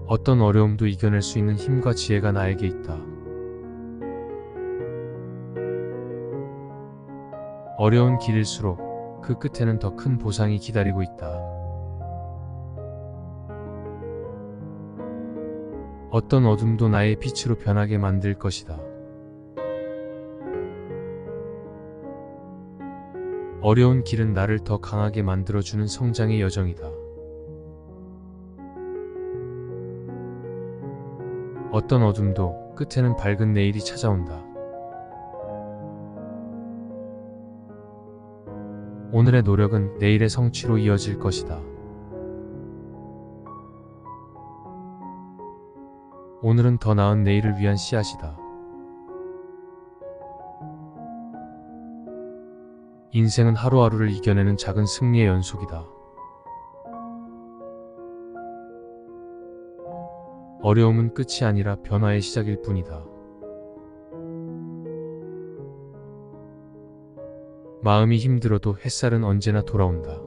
어떤 어려움도 이겨낼 수 있는 힘과 지혜가 나에게 있다. 어려운 길일수록 그 끝에는 더 큰 보상이 기다리고 있다. 어떤 어둠도 나의 빛으로 변하게 만들 것이다. 어려운 길은 나를 더 강하게 만들어주는 성장의 여정이다. 어떤 어둠도 끝에는 밝은 내일이 찾아온다. 오늘의 노력은 내일의 성취로 이어질 것이다. 오늘은 더 나은 내일을 위한 씨앗이다. 인생은 하루하루를 이겨내는 작은 승리의 연속이다. 어려움은 끝이 아니라 변화의 시작일 뿐이다. 마음이 힘들어도 햇살은 언제나 돌아온다.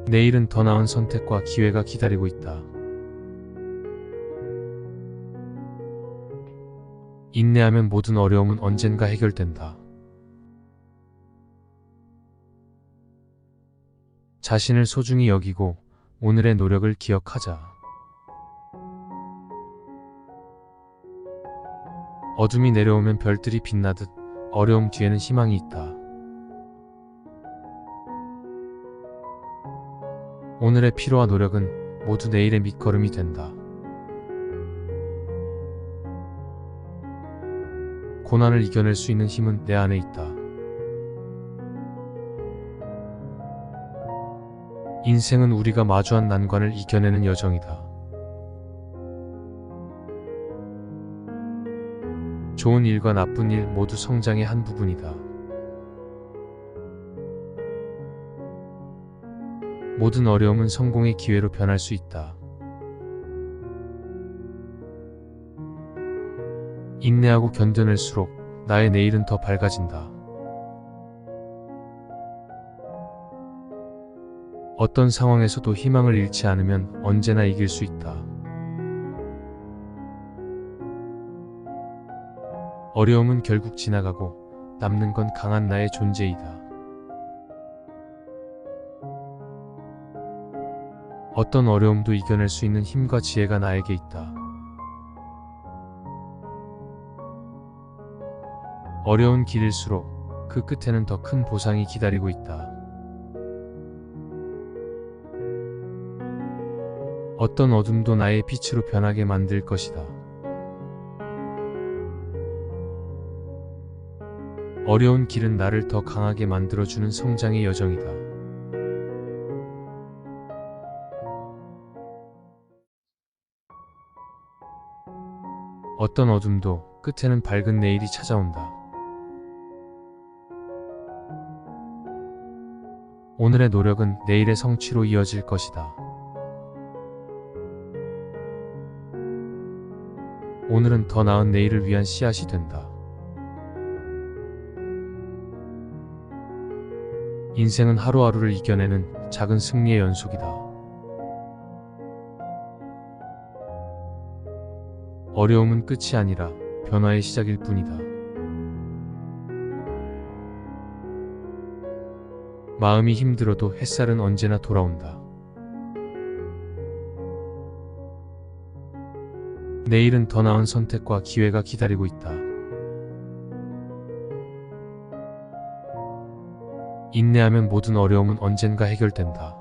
내일은 더 나은 선택과 기회가 기다리고 있다. 인내하면 모든 어려움은 언젠가 해결된다. 자신을 소중히 여기고 오늘의 노력을 기억하자. 어둠이 내려오면 별들이 빛나듯 어려움 뒤에는 희망이 있다. 오늘의 피로와 노력은 모두 내일의 밑거름이 된다. 고난을 이겨낼 수 있는 힘은 내 안에 있다. 인생은 우리가 마주한 난관을 이겨내는 여정이다. 좋은 일과 나쁜 일 모두 성장의 한 부분이다. 모든 어려움은 성공의 기회로 변할 수 있다. 인내하고 견뎌낼수록 나의 내일은 더 밝아진다. 어떤 상황에서도 희망을 잃지 않으면 언제나 이길 수 있다. 어려움은 결국 지나가고 남는 건 강한 나의 존재이다. 어떤 어려움도 이겨낼 수 있는 힘과 지혜가 나에게 있다. 어려운 길일수록 그 끝에는 더 큰 보상이 기다리고 있다. 어떤 어둠도 나의 빛으로 변하게 만들 것이다. 어려운 길은 나를 더 강하게 만들어주는 성장의 여정이다. 어떤 어둠도 끝에는 밝은 내일이 찾아온다. 오늘의 노력은 내일의 성취로 이어질 것이다. 오늘은 더 나은 내일을 위한 씨앗이 된다. 인생은 하루하루를 이겨내는 작은 승리의 연속이다. 어려움은 끝이 아니라 변화의 시작일 뿐이다. 마음이 힘들어도 햇살은 언제나 돌아온다. 내일은 더 나은 선택과 기회가 기다리고 있다. 인내하면 모든 어려움은 언젠가 해결된다.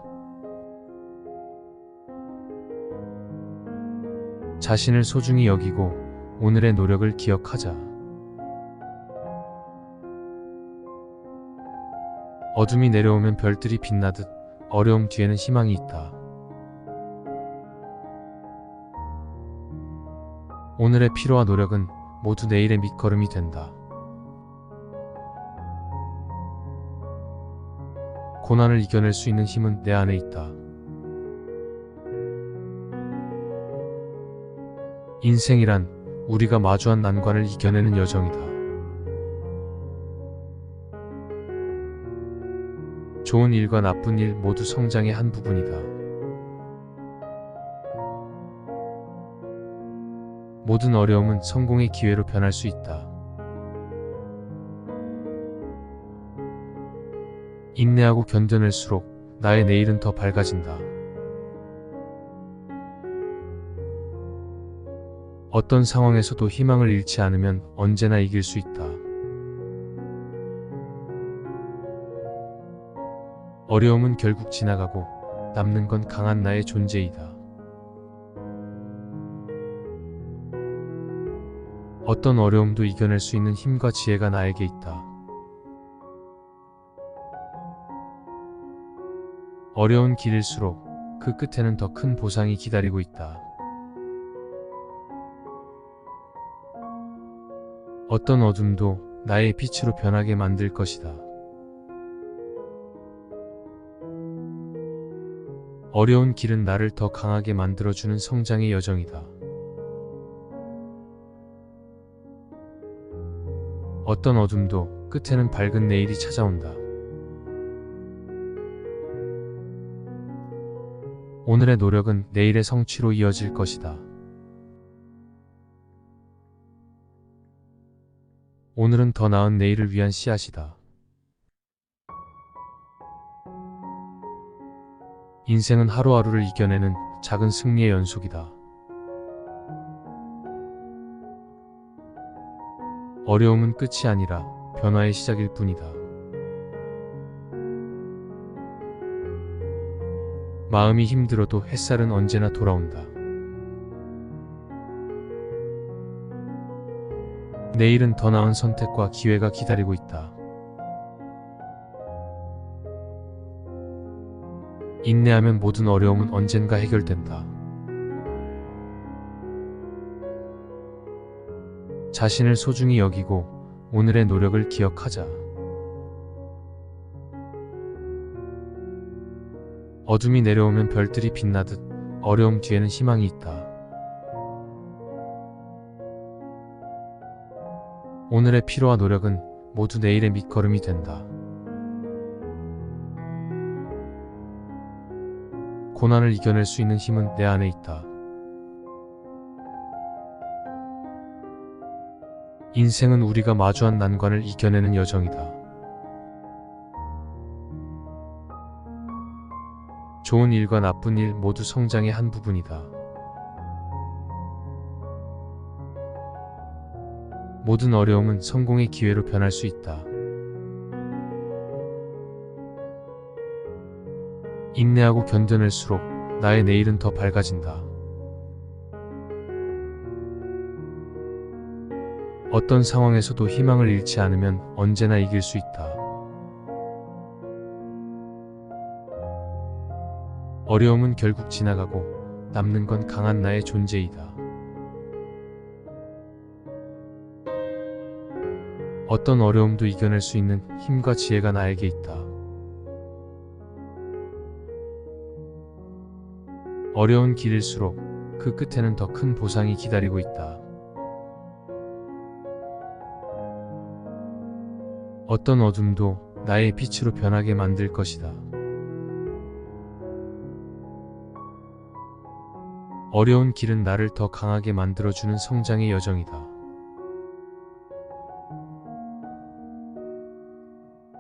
자신을 소중히 여기고 오늘의 노력을 기억하자. 어둠이 내려오면 별들이 빛나듯 어려움 뒤에는 희망이 있다. 오늘의 피로와 노력은 모두 내일의 밑거름이 된다. 고난을 이겨낼 수 있는 힘은 내 안에 있다. 인생이란 우리가 마주한 난관을 이겨내는 여정이다. 좋은 일과 나쁜 일 모두 성장의 한 부분이다. 모든 어려움은 성공의 기회로 변할 수 있다. 인내하고 견뎌낼수록 나의 내일은 더 밝아진다. 어떤 상황에서도 희망을 잃지 않으면 언제나 이길 수 있다. 어려움은 결국 지나가고 남는 건 강한 나의 존재이다. 어떤 어려움도 이겨낼 수 있는 힘과 지혜가 나에게 있다. 어려운 길일수록 그 끝에는 더 큰 보상이 기다리고 있다. 어떤 어둠도 나의 빛으로 변하게 만들 것이다. 어려운 길은 나를 더 강하게 만들어주는 성장의 여정이다. 어떤 어둠도 끝에는 밝은 내일이 찾아온다. 오늘의 노력은 내일의 성취로 이어질 것이다. 오늘은 더 나은 내일을 위한 씨앗이다. 인생은 하루하루를 이겨내는 작은 승리의 연속이다. 어려움은 끝이 아니라 변화의 시작일 뿐이다. 마음이 힘들어도 햇살은 언제나 돌아온다. 내일은 더 나은 선택과 기회가 기다리고 있다. 인내하면 모든 어려움은 언젠가 해결된다. 자신을 소중히 여기고 오늘의 노력을 기억하자. 어둠이 내려오면 별들이 빛나듯 어려움 뒤에는 희망이 있다. 오늘의 피로와 노력은 모두 내일의 밑거름이 된다. 고난을 이겨낼 수 있는 힘은 내 안에 있다. 인생은 우리가 마주한 난관을 이겨내는 여정이다. 좋은 일과 나쁜 일 모두 성장의 한 부분이다. 모든 어려움은 성공의 기회로 변할 수 있다. 인내하고 견뎌낼수록 나의 내일은 더 밝아진다. 어떤 상황에서도 희망을 잃지 않으면 언제나 이길 수 있다. 어려움은 결국 지나가고 남는 건 강한 나의 존재이다. 어떤 어려움도 이겨낼 수 있는 힘과 지혜가 나에게 있다. 어려운 길일수록 그 끝에는 더 큰 보상이 기다리고 있다. 어떤 어둠도 나의 빛으로 변하게 만들 것이다. 어려운 길은 나를 더 강하게 만들어주는 성장의 여정이다.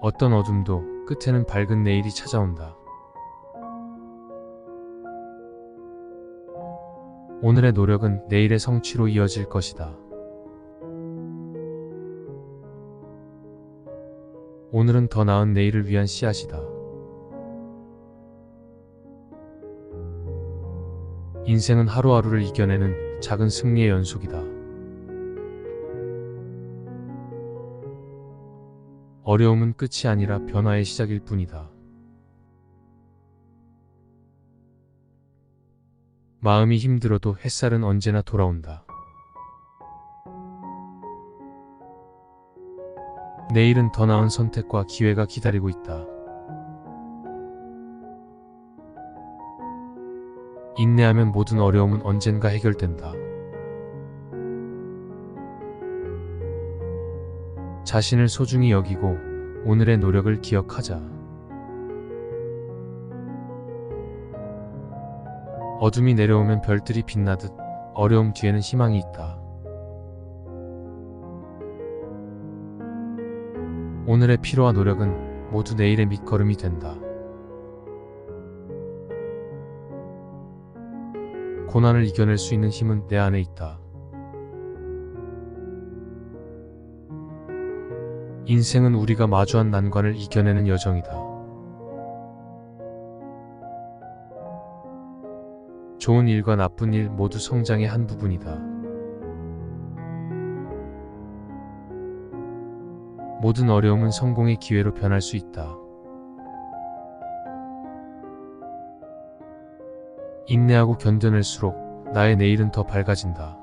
어떤 어둠도 끝에는 밝은 내일이 찾아온다. 오늘의 노력은 내일의 성취로 이어질 것이다. 오늘은 더 나은 내일을 위한 씨앗이다. 인생은 하루하루를 이겨내는 작은 승리의 연속이다. 어려움은 끝이 아니라 변화의 시작일 뿐이다. 마음이 힘들어도 햇살은 언제나 돌아온다. 내일은 더 나은 선택과 기회가 기다리고 있다. 인내하면 모든 어려움은 언젠가 해결된다. 자신을 소중히 여기고 오늘의 노력을 기억하자. 어둠이 내려오면 별들이 빛나듯 어려움 뒤에는 희망이 있다. 오늘의 피로와 노력은 모두 내일의 밑거름이 된다. 고난을 이겨낼 수 있는 힘은 내 안에 있다. 인생은 우리가 마주한 난관을 이겨내는 여정이다. 좋은 일과 나쁜 일 모두 성장의 한 부분이다. 모든 어려움은 성공의 기회로 변할 수 있다. 인내하고 견뎌낼수록 나의 내일은 더 밝아진다.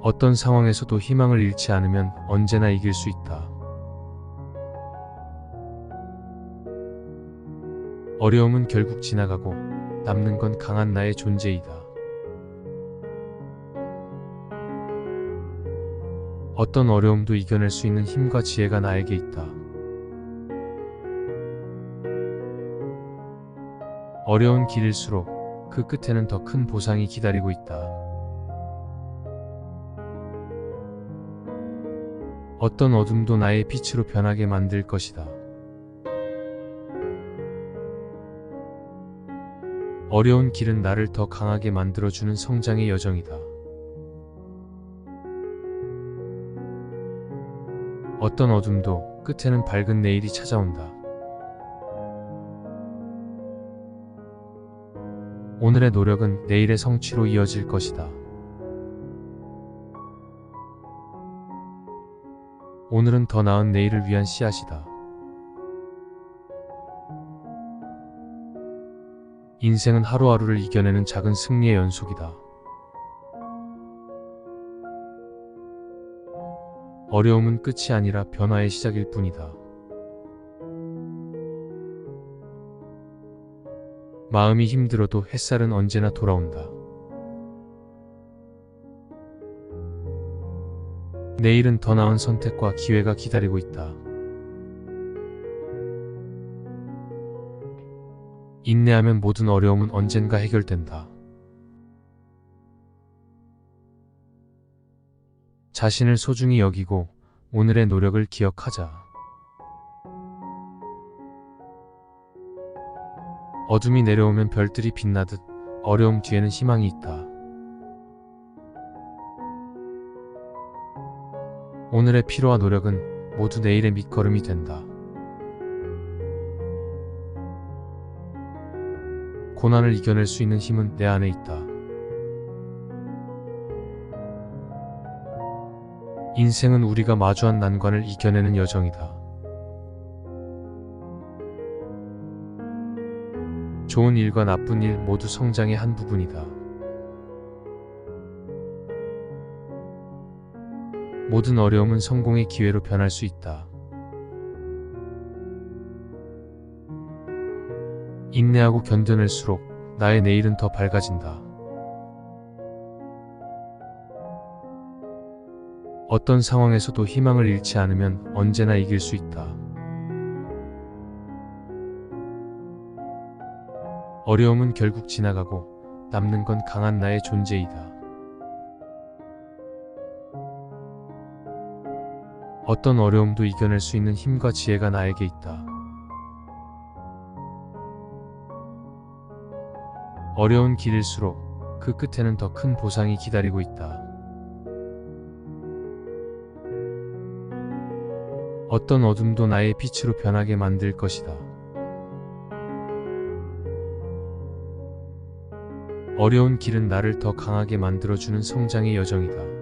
어떤 상황에서도 희망을 잃지 않으면 언제나 이길 수 있다. 어려움은 결국 지나가고 남는 건 강한 나의 존재이다. 어떤 어려움도 이겨낼 수 있는 힘과 지혜가 나에게 있다. 어려운 길일수록 그 끝에는 더 큰 보상이 기다리고 있다. 어떤 어둠도 나의 빛으로 변하게 만들 것이다. 어려운 길은 나를 더 강하게 만들어주는 성장의 여정이다. 어떤 어둠도 끝에는 밝은 내일이 찾아온다. 오늘의 노력은 내일의 성취로 이어질 것이다. 오늘은 더 나은 내일을 위한 씨앗이다. 인생은 하루하루를 이겨내는 작은 승리의 연속이다. 어려움은 끝이 아니라 변화의 시작일 뿐이다. 마음이 힘들어도 햇살은 언제나 돌아온다. 내일은 더 나은 선택과 기회가 기다리고 있다. 인내하면 모든 어려움은 언젠가 해결된다. 자신을 소중히 여기고 오늘의 노력을 기억하자. 어둠이 내려오면 별들이 빛나듯 어려움 뒤에는 희망이 있다. 오늘의 피로와 노력은 모두 내일의 밑거름이 된다. 고난을 이겨낼 수 있는 힘은 내 안에 있다. 인생은 우리가 마주한 난관을 이겨내는 여정이다. 좋은 일과 나쁜 일 모두 성장의 한 부분이다. 모든 어려움은 성공의 기회로 변할 수 있다. 인내하고 견뎌낼수록 나의 내일은 더 밝아진다. 어떤 상황에서도 희망을 잃지 않으면 언제나 이길 수 있다. 어려움은 결국 지나가고 남는 건 강한 나의 존재이다. 어떤 어려움도 이겨낼 수 있는 힘과 지혜가 나에게 있다. 어려운 길일수록 그 끝에는 더 큰 보상이 기다리고 있다. 어떤 어둠도 나의 빛으로 변하게 만들 것이다. 어려운 길은 나를 더 강하게 만들어주는 성장의 여정이다.